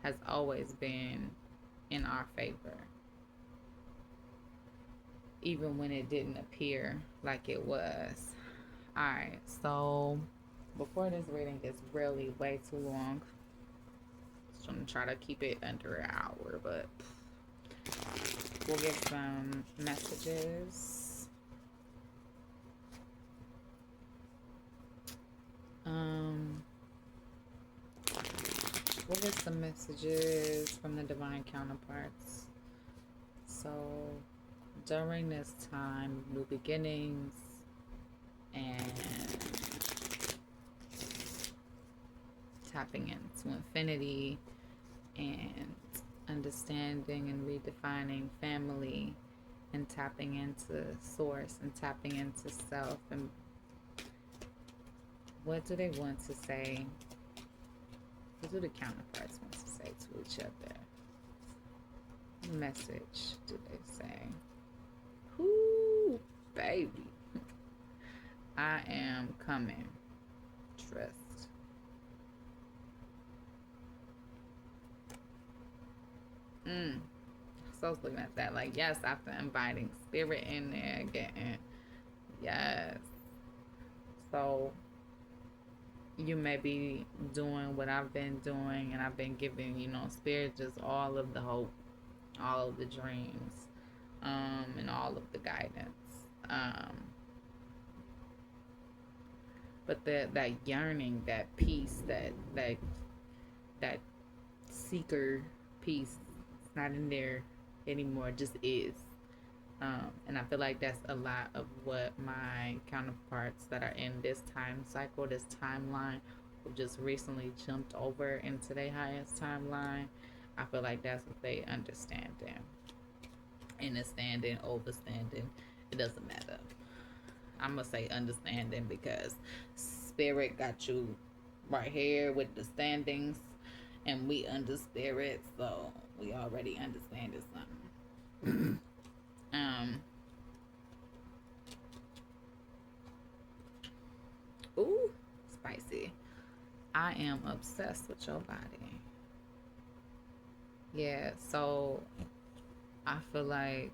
has always been in our favor, even when it didn't appear like it was. Alright, so before this reading gets really way too long, I'm gonna try to keep it under an hour, but we'll get some messages. We'll get some messages from the divine counterparts. So, during this time, new beginnings and tapping into infinity and understanding and redefining family and tapping into source and tapping into self. And what do they want to say? What do the counterparts want to say to each other? What message do they say? Ooh, baby. I am coming. Trust. So I was looking at that like, yes, after inviting spirit in there, getting, yes. So you may be doing what I've been doing, and I've been giving, spirit just all of the hope, all of the dreams, and all of the guidance. But that yearning, that peace, that seeker peace, it's not in there anymore, just is. And I feel like that's a lot of what my counterparts that are in this time cycle, this timeline, who just recently jumped over into their highest timeline. I feel like that's what they understand. Understanding, overstanding, it doesn't matter. I'm gonna say understanding because spirit got you right here with the standings, and we under spirit, so we already understanding something. Ooh, spicy. I am obsessed with your body. Yeah, so I feel like,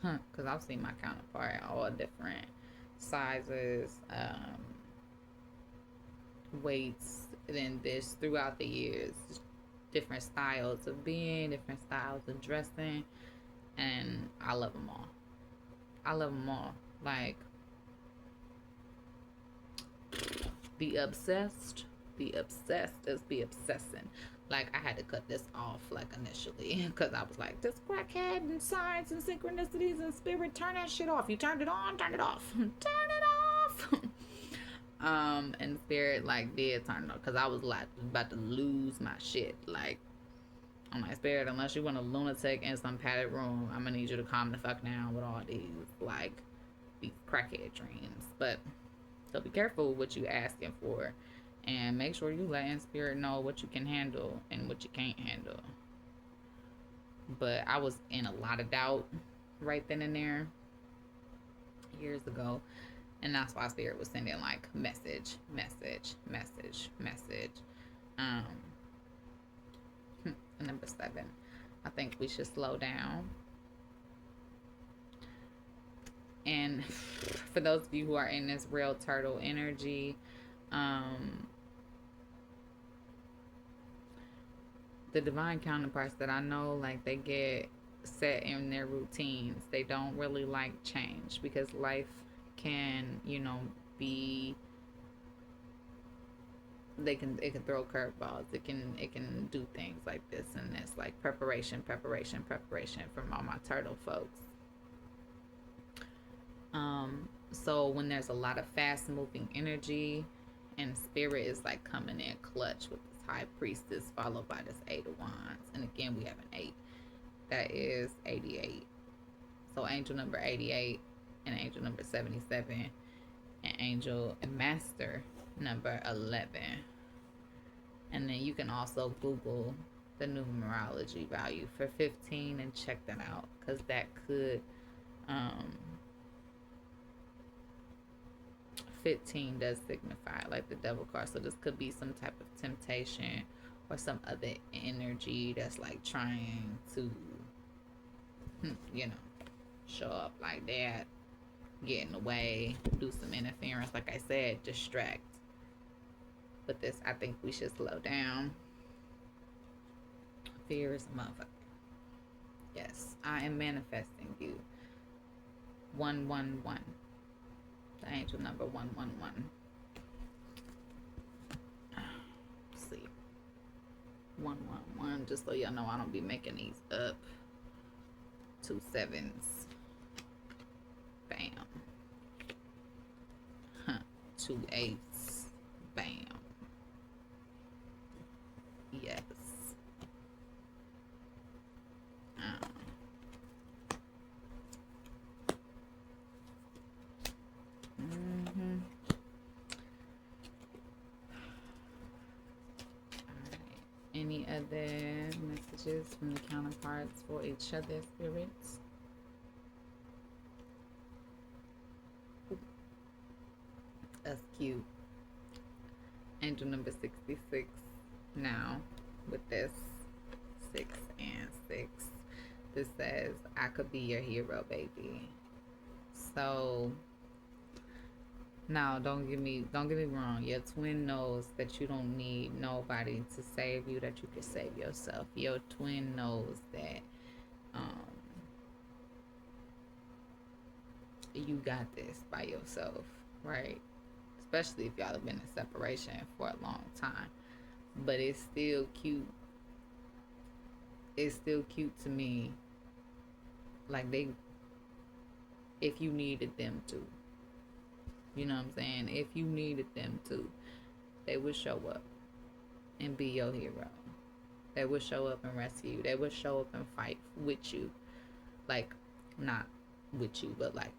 because I've seen my counterpart all different sizes, weights, and this throughout the years, different styles of being, different styles of dressing, and I love them all. I love them all. Like, be obsessed is be obsessing. Like, I had to cut this off, like, initially, because I was like, this crackhead and signs and synchronicities and spirit, turn that shit off. You turned it on, turn it off. Turn it off. And spirit, like, did turn it off, because I was, like, about to lose my shit. Like, I'm like, spirit, unless you want a lunatic in some padded room, I'm gonna need you to calm the fuck down with all these, like, these crackhead dreams. But, so be careful what you asking for. And make sure you letting spirit know what you can handle and what you can't handle. But I was in a lot of doubt right then and there years ago. And that's why spirit was sending like message. Number 7. I think we should slow down. And for those of you who are in this real turtle energy, the divine counterparts that I know, like, they get set in their routines. They don't really like change because life can, be, it can throw curveballs. It can do things like this and this, like preparation from all my turtle folks. So when there's a lot of fast moving energy and spirit is like coming in clutch with this high priestess followed by this 8 of wands, and again we have an 8, that is 88. So angel number 88 and angel number 77 and angel and master number 11. And then you can also Google the numerology value for 15 and check that out, because that could 15 does signify like the devil card. So this could be some type of temptation or some other energy that's like trying to, show up like that, get in the way, do some interference. Like I said, distract. But this, I think we should slow down. Fear is a motherfucker. Yes, I am manifesting you. 111. The angel number 111. Let's see. 111, just so y'all know I don't be making these up. 2 sevens. Bam. Huh. 2 eights. Bam. Yes. Um, mm-hmm. Any other messages from the counterparts for each other, spirits? That's cute. Angel number 66 now with this 6 and 6. This says, I could be your hero, baby. So now don't get me wrong. Your twin knows that you don't need nobody to save you, that you can save yourself. Your twin knows that you got this by yourself, right? Especially if y'all have been in separation for a long time. But it's still cute. It's still cute to me. Like if you needed them to. You know what I'm saying? If you needed them to, they would show up and be your hero. They would show up and rescue you. They would show up and fight with you. Like, not with you, but like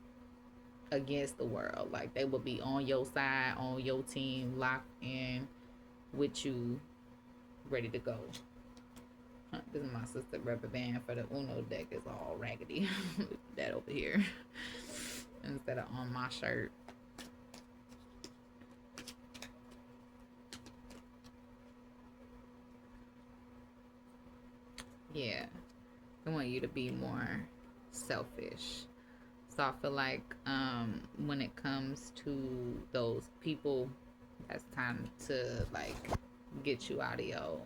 against the world. Like, they would be on your side, on your team, locked in with you, ready to go. This is my sister rubber band for the Uno deck. Is all raggedy. That over here instead of on my shirt. Yeah, I want you to be more selfish. So I feel like when it comes to those people, that's time to like get you out of your,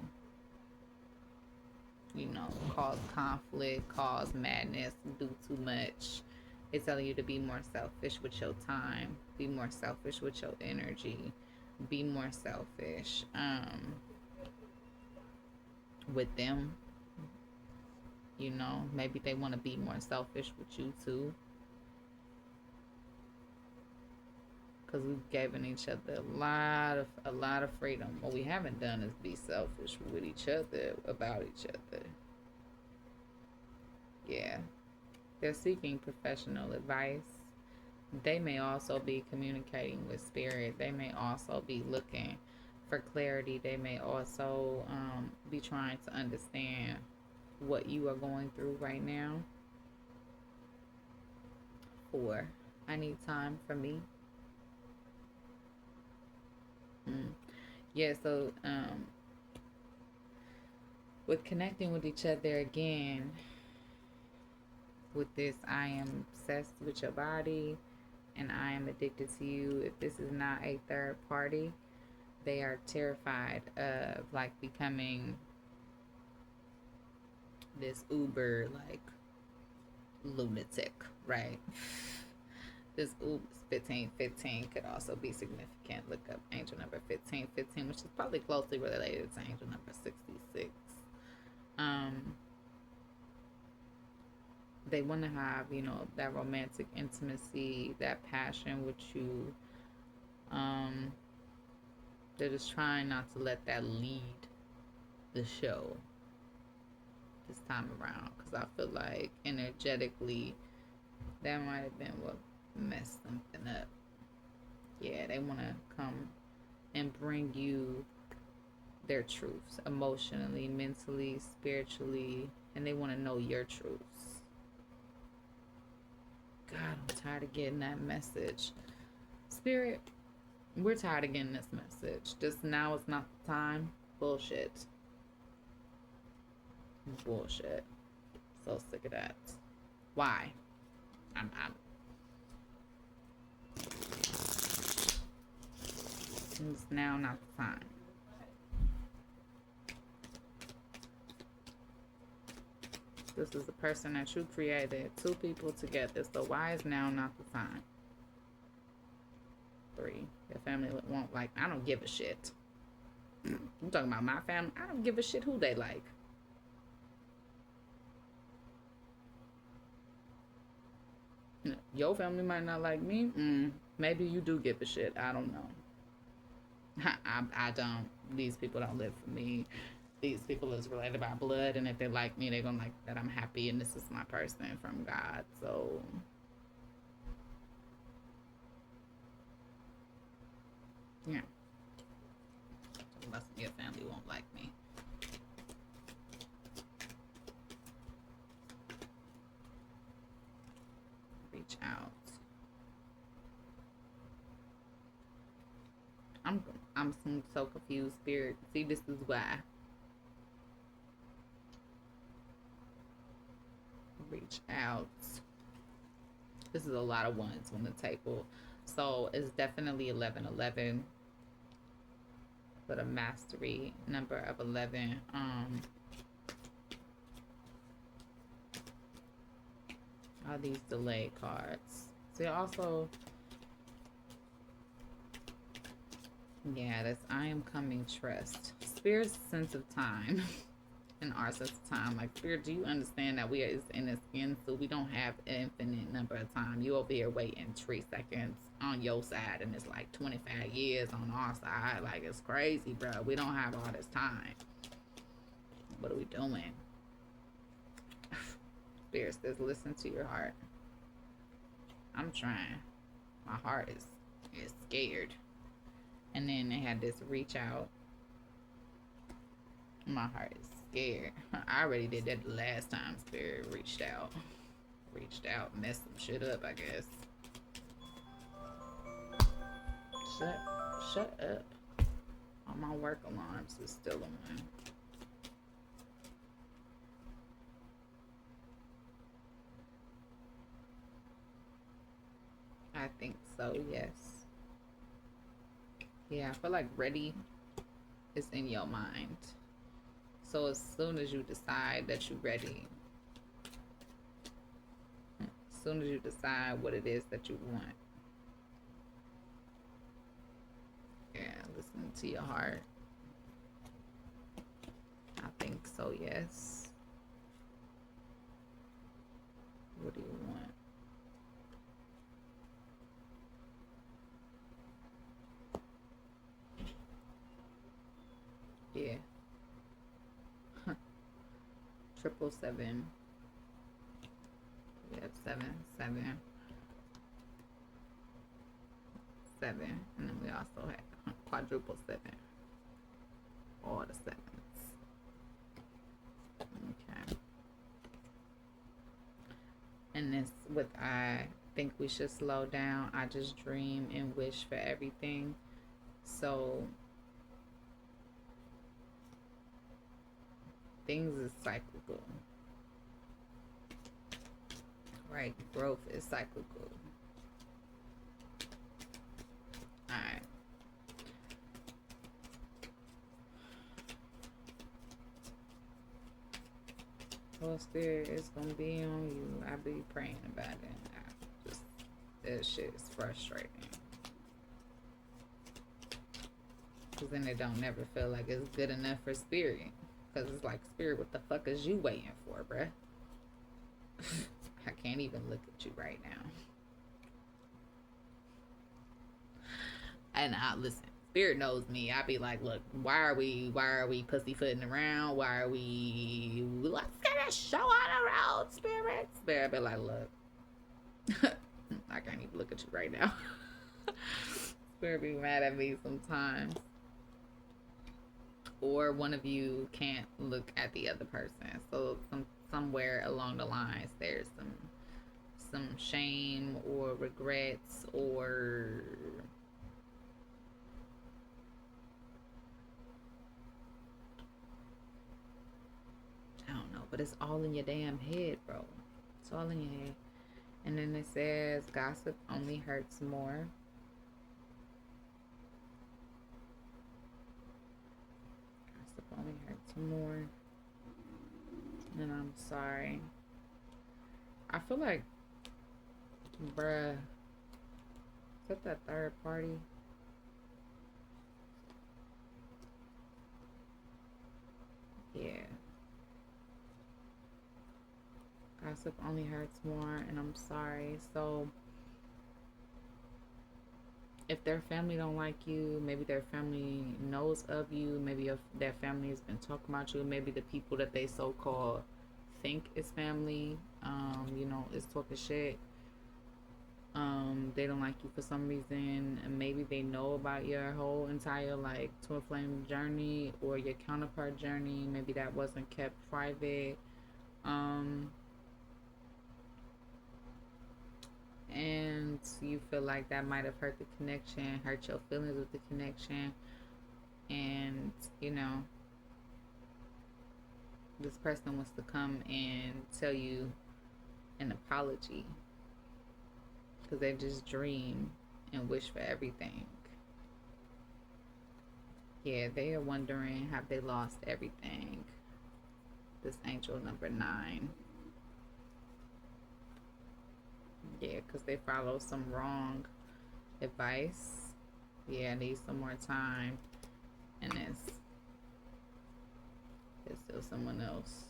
cause conflict, cause madness, do too much. It's telling you to be more selfish with your time, be more selfish with your energy, be more selfish with them. Maybe they want to be more selfish with you too. Because we've given each other a lot of freedom. What we haven't done is be selfish with each other, about each other. Yeah. They're seeking professional advice. They may also be communicating with spirit. They may also be looking for clarity. They may also be trying to understand what you are going through right now. I need time for me. Yeah, so with connecting with each other again, with this, I am obsessed with your body and I am addicted to you. If this is not a third party, they are terrified of like becoming this uber like lunatic, right? This 1515 could also be significant. Look up angel number 1515, which is probably closely related to angel number 66. They want to have, that romantic intimacy, that passion with you. They're just trying not to let that lead the show this time around, because I feel like energetically that might have been what messed something up. Yeah, they want to come and bring you their truths emotionally, mentally, spiritually, and they want to know your truths. God, I'm tired of getting that message. Spirit, we're tired of getting this message. Just now is not the time. Bullshit. So sick of that. Why? I'm It's now not the time. This is the person that you created. 2 people together. So why is now not the time? 3. Your family won't like. I don't give a shit. I'm talking about my family. I don't give a shit who they like. Your family might not like me. Maybe you do give a shit. I don't know. I don't. These people don't live for me. These people is related by blood, and if they like me, they're gonna like that I'm happy and this is my person from God. So yeah, unless your family won't like me. Reach out. I'm so confused, Spirit. See, this is why. Reach out. This is a lot of ones on the table. So it's definitely 1111 for the mastery number of 11. All these delay cards. See, also, yeah, that's I am coming trust. Spirit's sense of time. In our sense of time, like, Spirit, do you understand that we are in a skin, so we don't have an infinite number of time? You over here waiting 3 seconds on your side, and it's like 25 years on our side. Like, it's crazy, bro. We don't have all this time. What are we doing? Spirit says, listen to your heart. I'm trying. My heart is scared. And then they had this reach out. My heart is scared. I already did that the last time Spirit reached out. Messed some shit up, I guess. Shut up. All my work alarms is still on. I think so, yes. Yeah, I feel like ready is in your mind. So as soon as you decide that you're ready, as soon as you decide what it is that you want, yeah, listen to your heart. I think so, yes. What do you want? Yeah. 777. We have 7, and then we also have quadruple 7. All the 7s. Okay. And this with I think we should slow down. I just dream and wish for everything. So things is cyclical. Right? Growth is cyclical. Alright. Well, Spirit, it's gonna be on you. I be praying about it. That shit is frustrating. Cause then it don't never feel like it's good enough for Spirit. Cause it's like, Spirit, what the fuck is you waiting for, bruh? I can't even look at you right now. And listen, Spirit knows me. I be like, look, why are we pussyfooting around? Why are we, let's get a show on the road, Spirit? Spirit be like, look, I can't even look at you right now. Spirit be mad at me sometimes. Or one of you can't look at the other person. So somewhere along the lines, there's some shame or regrets or I don't know, but it's all in your damn head, bro. It's all in your head. And then it says gossip only hurts more. Gossip only hurts more. And I'm sorry. I feel like, bruh, is that that third party? Yeah. Gossip only hurts more, and I'm sorry. So if their family don't like you, maybe their family knows of you, maybe if their family has been talking about you, maybe the people that they so-called think is family, is talking shit. They don't like you for some reason, and maybe they know about your whole entire like twin flame journey or your counterpart journey. Maybe that wasn't kept private. Um, and you feel like that might have hurt the connection, hurt your feelings with the connection, and you know, this person wants to come and tell you an apology because they just dream and wish for everything. Yeah, they are wondering, have they lost everything? This angel number 9. Yeah, because they follow some wrong advice. Yeah, I need some more time. And it's still someone else.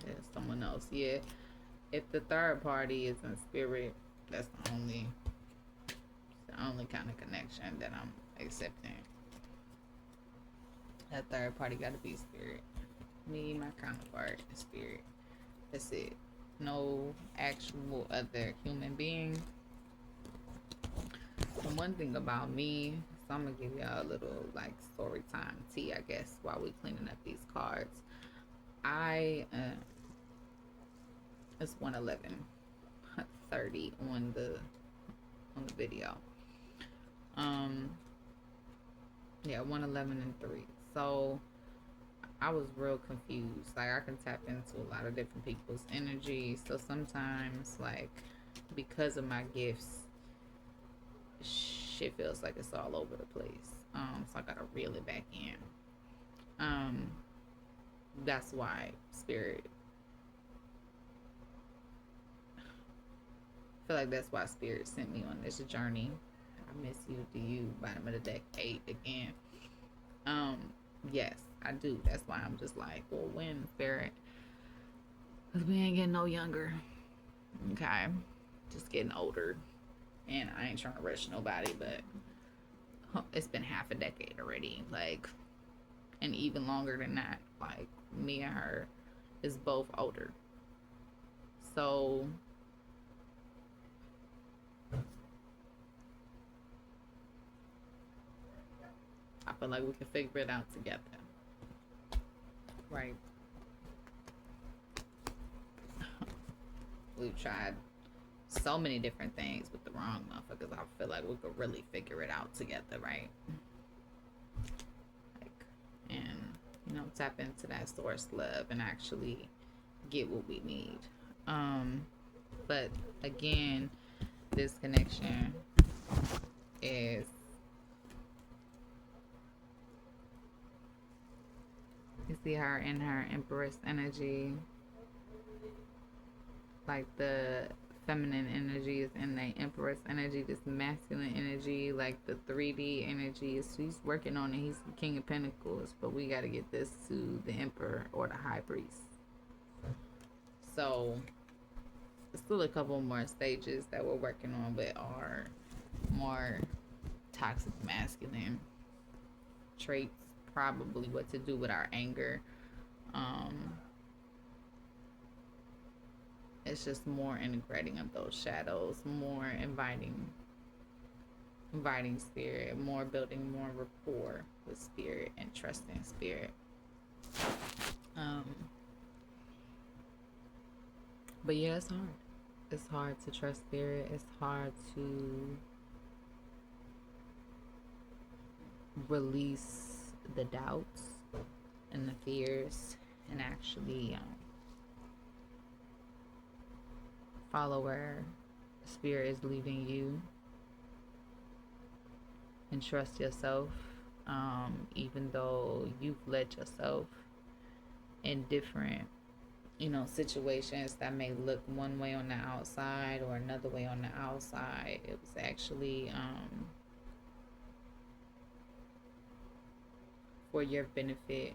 There's someone else. Yeah. If the third party is in spirit, that's the only kind of connection that I'm accepting. That third party got to be spirit. Me, my counterpart, spirit. That's it. No actual other human being. The one thing about me, so I'm gonna give y'all a little like story time tea, I guess, while we cleaning up these cards. It's 1:11:30 on the video. Yeah, 1:11:03. So I was real confused. Like I can tap into a lot of different people's energy. So sometimes, like, because of my gifts, shit feels like it's all over the place. So I gotta reel it back in. That's why spirit. I feel like that's why spirit sent me on this journey. I miss you, do you? Bottom of the deck 8 again. Yes, I do. That's why I'm just like, well, when spirit? Because we ain't getting no younger. Okay, just getting older. And I ain't trying to rush nobody, but it's been half a decade already. Like, and even longer than that. Like, me and her is both older. So I feel like we can figure it out together. Right. We've tried so many different things with the wrong motherfuckers. I feel like we could really figure it out together, right? Like, and tap into that source love and actually get what we need. But again, this connection is you see her in her Empress energy, like the feminine energy is in the Empress energy, this masculine energy, like the 3D energy. He's working on it. He's the King of Pentacles, but we got to get this to the Emperor or the High Priest. So still a couple more stages that we're working on with our more toxic masculine traits, probably what to do with our anger. It's just more integrating of those shadows, more inviting spirit, more building more rapport with spirit and trusting spirit. But yeah, it's hard. It's hard to trust spirit. It's hard to release the doubts and the fears and actually follow where spirit is leading you and trust yourself, even though you've led yourself in different situations that may look one way on the outside or another way on the outside. It was actually for your benefit,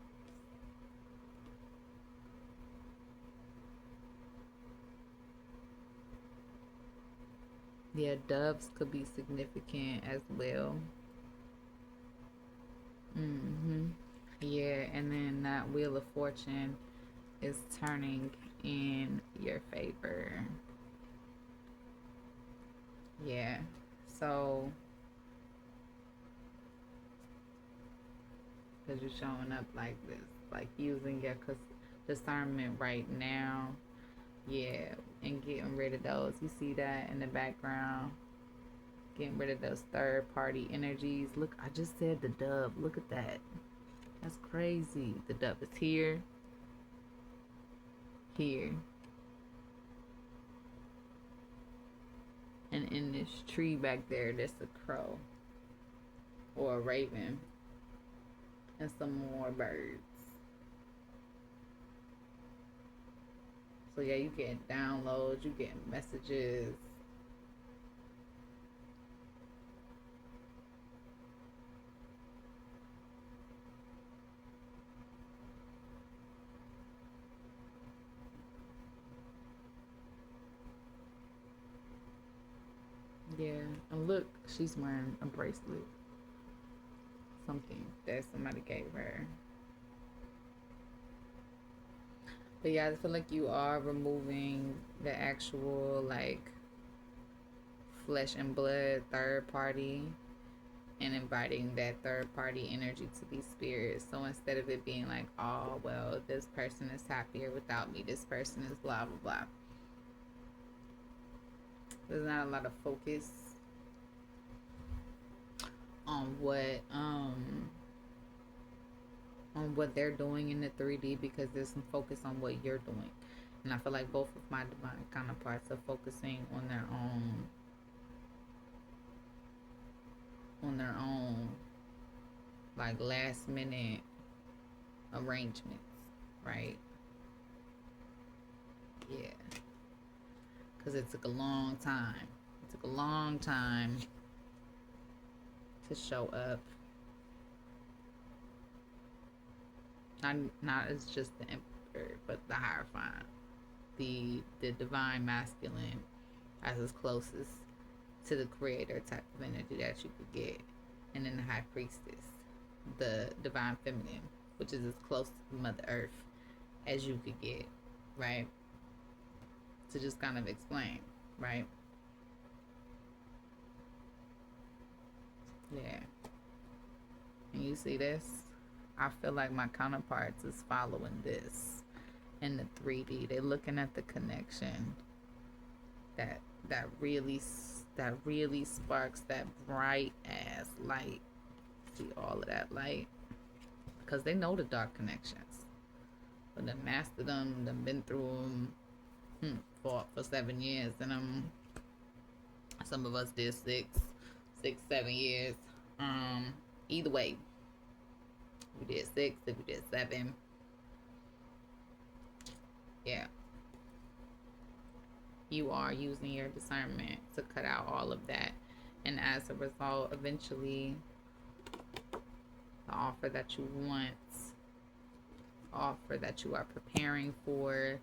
Yeah, doves could be significant as well. Yeah, and then that Wheel of Fortune is turning in your favor. Yeah. So, because you're showing up like this, like using your discernment right now. Yeah, and getting rid of those. You see that in the background? Getting rid of those third party energies. Look, I just said the dove. Look at that. That's crazy. The dove is here, here, and in this tree back there, there's a crow or a raven and some more birds. So yeah, you get downloads, you get messages. Yeah, and look, she's wearing a bracelet. Something that somebody gave her. But yeah, I feel like you are removing the actual like flesh and blood third party and inviting that third party energy to be spirit. So instead of it being like, oh well, this person is happier without me, this person is blah blah blah. There's not a lot of focus on what they're doing in the 3D because there's some focus on what you're doing. And I feel like both of my divine counterparts are focusing on their own like last minute arrangements, right? Yeah. Cuz it took a long time. It took a long time to show up. Not as just the emperor, but the Hierophant, the divine masculine, as is closest to the creator type of energy that you could get, and then the high priestess, the divine feminine, which is as close to Mother Earth as you could get, right? To just kind of explain, right? Yeah. And you see this? I feel like my counterparts is following this in the 3D. They're looking at the connection that that really that really sparks that bright ass light. See all of that light because they know the dark connections, but they mastered them. They've been through them for 7 years, and some of us did 7 years. Either way, we did 6, if we did 7, yeah. You are using your discernment to cut out all of that, and as a result, eventually, the offer that you want, offer that you are preparing for,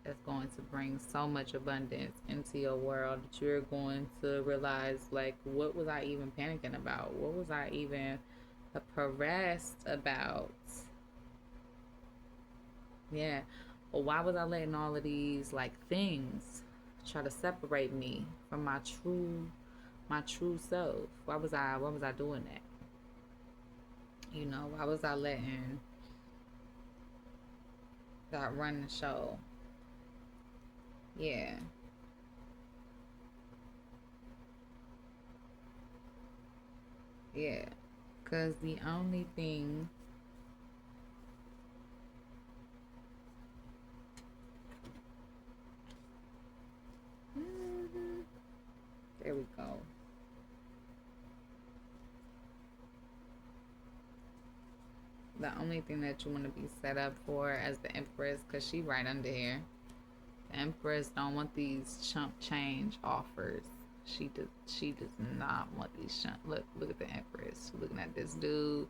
that's going to bring so much abundance into your world that you're going to realize, like, what was I even panicking about? What was I even harassed about? Yeah. Well, why was I letting all of these like things try to separate me from my true self? Why was I doing that? You know, why was I letting that run the show? Yeah. Yeah. Cause the only thing there we go. The only thing that you want to be set up for as the Empress, because she right under here. The Empress don't want these chump change offers. She does not want these chump. Look at the Empress. She's looking at this dude.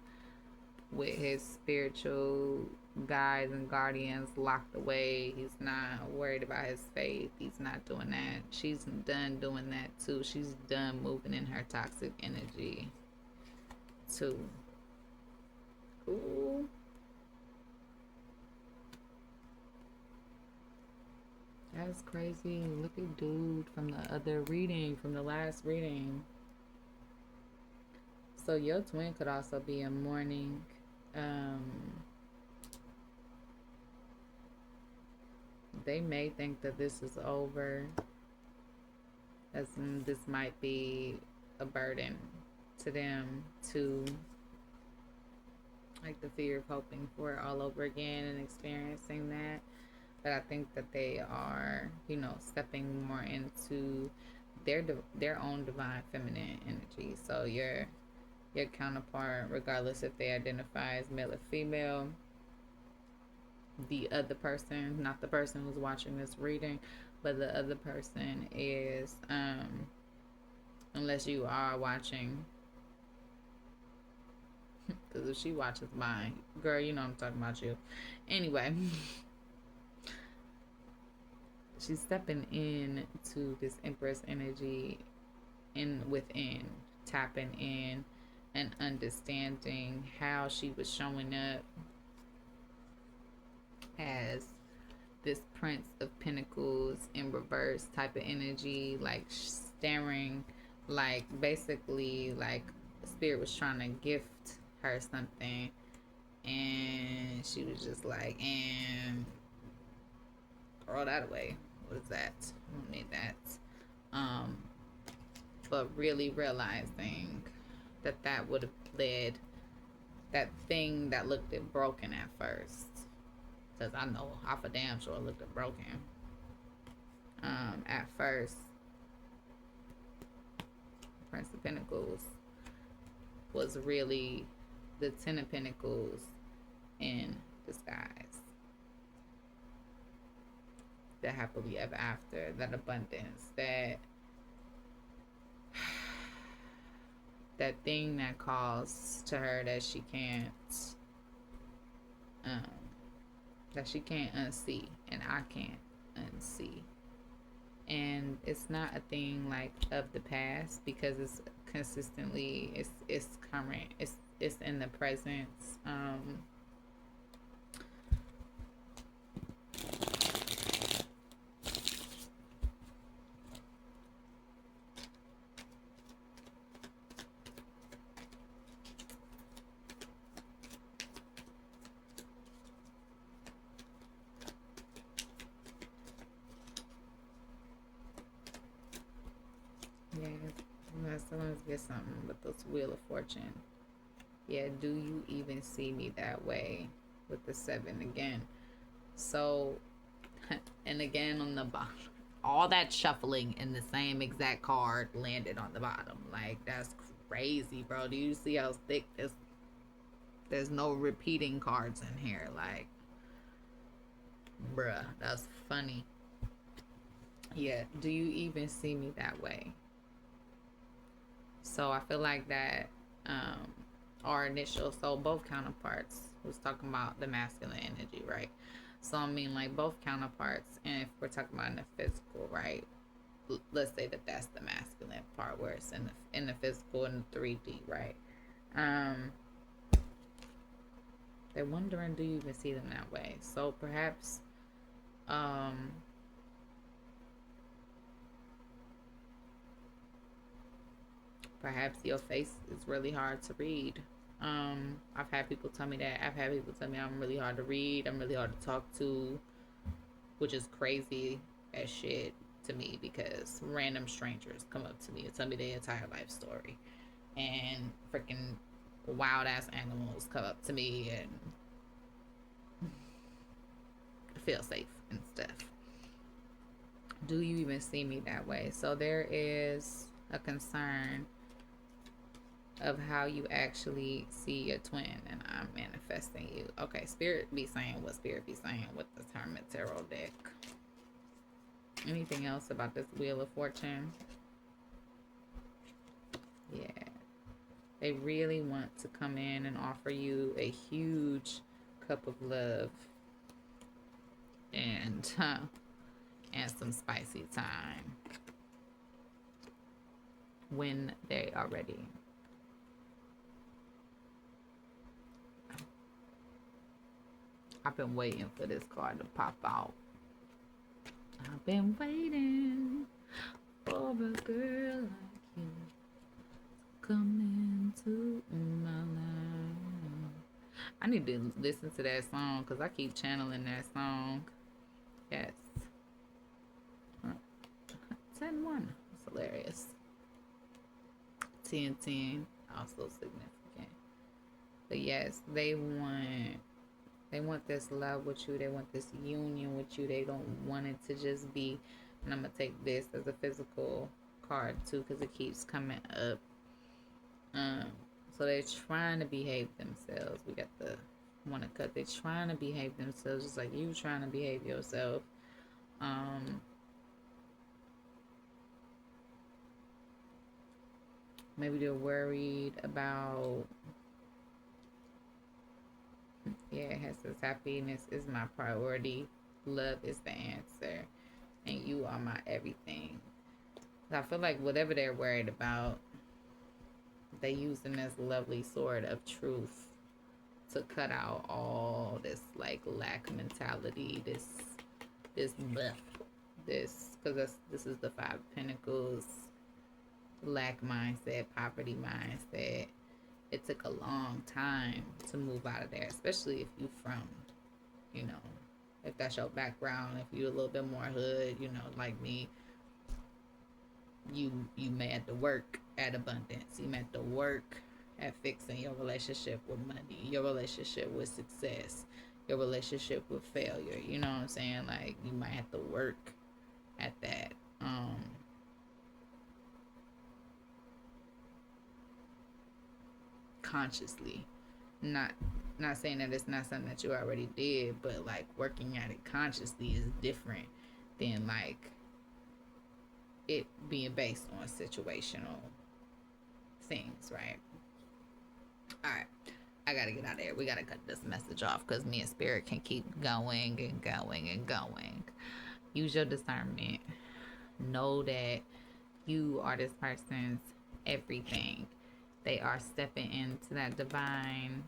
with his spiritual guides and guardians locked away. He's not worried about his faith. He's not doing that. She's done doing that too. She's done moving in her toxic energy too. Ooh. That's crazy. Look at dude from the other reading, from the last reading. So your twin could also be in mourning. They may think that this is over, as this might be a burden to them too, like the fear of hoping for it all over again and experiencing that. But I think that they are, stepping more into their own divine feminine energy. So your counterpart, regardless if they identify as male or female, the other person, not the person who's watching this reading, but the other person is, unless you are watching, because if she watches mine, girl, you know I'm talking about you. Anyway, she's stepping in to this Empress energy within, tapping in and understanding how she was showing up as this Prince of Pentacles in reverse type of energy, like staring, like basically like Spirit was trying to gift her something, and she was just like, and throw that away. What is that? I don't need that. But really realizing that would have led that thing that looked at broken at first, because I know I for damn sure looked at broken at first. Prince of Pentacles was really the Ten of Pentacles in disguise. The happily ever after, that abundance, that thing that calls to her that she can't unsee, and I can't unsee. And it's not a thing like of the past, because it's consistently, it's current, it's in the present. Yeah, let's get something with this Wheel of Fortune. Yeah, do you even see me that way? With the 7 again. So, and again on the bottom, all that shuffling and the same exact card landed on the bottom. Like, that's crazy, bro. Do you see how thick this? There's no repeating cards in here. Like, bruh, that's funny. Yeah, do you even see me that way? So I feel like that our initial, so both counterparts was talking about the masculine energy, right? So I mean, like, both counterparts, and if we're talking about in the physical, right? Let's say that that's the masculine part, where it's in the physical, in the 3D, right? They're wondering, do you even see them that way? So perhaps perhaps your face is really hard to read. I've had people tell me that. I've had people tell me I'm really hard to read. I'm really hard to talk to, which is crazy as shit to me, because random strangers come up to me and tell me their entire life story, and freaking wild ass animals come up to me and feel safe and stuff. Do you even see me that way? So there is a concern of how you actually see your twin, and I'm manifesting you. Okay, Spirit be saying what Spirit be saying with the Hermit Tarot deck. Anything else about this Wheel of Fortune? Yeah. They really want to come in and offer you a huge cup of love and and some spicy time when they are ready. I've been waiting for this card to pop out. I've been waiting for a girl like you to come into my life. I need to listen to that song because I keep channeling that song. Yes. 10-1. It's hilarious. 10-10. Also significant. But yes, they want this love with you. They want this union with you. They don't want it to just be, and I'm going to take this as a physical card too because it keeps coming up. So they're trying to behave themselves. We got the want to cut. They're trying to behave themselves just like you trying to behave yourself. Maybe they're worried about, yeah, it has this happiness is my priority. Love is the answer. And you are my everything. I feel like whatever they're worried about, they using this lovely sword of truth to cut out all this like lack mentality, this bleh, this because this is the 5 of Pentacles, lack mindset, poverty mindset. It took a long time to move out of there, especially if you from, you know, if that's your background, if you're a little bit more hood, you know, like me, you may have to work at abundance. You may have to work at fixing your relationship with money, your relationship with success, your relationship with failure. You know what I'm saying? Like you might have to work at that. Consciously. Not saying that it's not something that you already did, but like working at it consciously is different than like it being based on situational things, right? All right, I gotta get out of there. We gotta cut this message off because me and Spirit can keep going and going and going. Use your discernment. Know that you are this person's everything. They are stepping into that divine,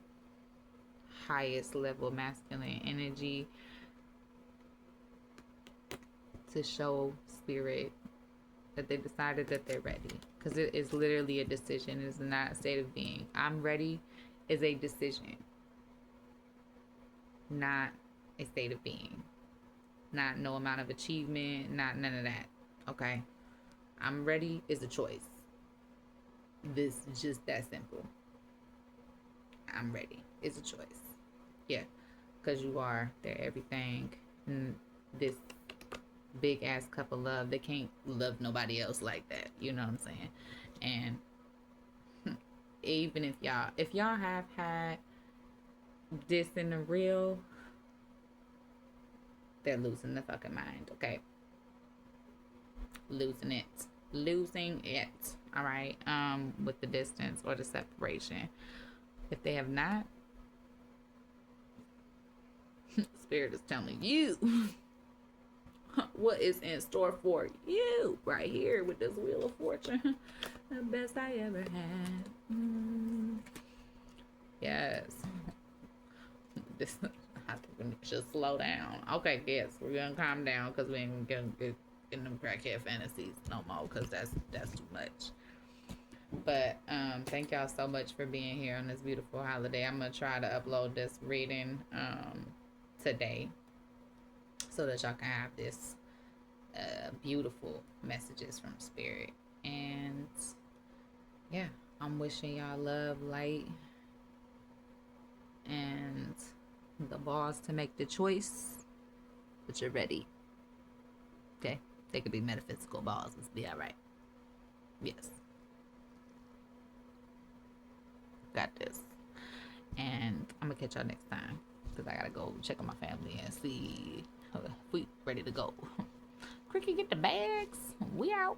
highest level masculine energy to show Spirit that they decided that they're ready. Because it is literally a decision. It is not a state of being. I'm ready is a decision, not a state of being. Not no amount of achievement, not none of that. Okay? I'm ready is a choice. This is just that simple. I'm ready is a choice. Yeah. Because you are their everything. And this big ass cup of love, they can't love nobody else like that. You know what I'm saying? And even if y'all have had this in the real, they're losing the fucking mind, okay? Losing it. All right. With the distance or the separation. If they have not, Spirit is telling you what is in store for you right here with this Wheel of Fortune. The best I ever had. Yes. This, I think we should slow down. Okay, yes, we're gonna calm down because we ain't gonna get in them crackhead fantasies no more because that's too much. But thank y'all so much for being here on this beautiful holiday. I'm gonna try to upload this reading today so that y'all can have this beautiful messages from Spirit. And yeah, I'm wishing y'all love, light, and the balls to make the choice, but you're ready. Okay? They could be metaphysical balls. Let's be all right. Yes. Got this. And I'm gonna catch y'all next time because I gotta go check on my family and see if we ready to go. Cricket, get the bags. We out.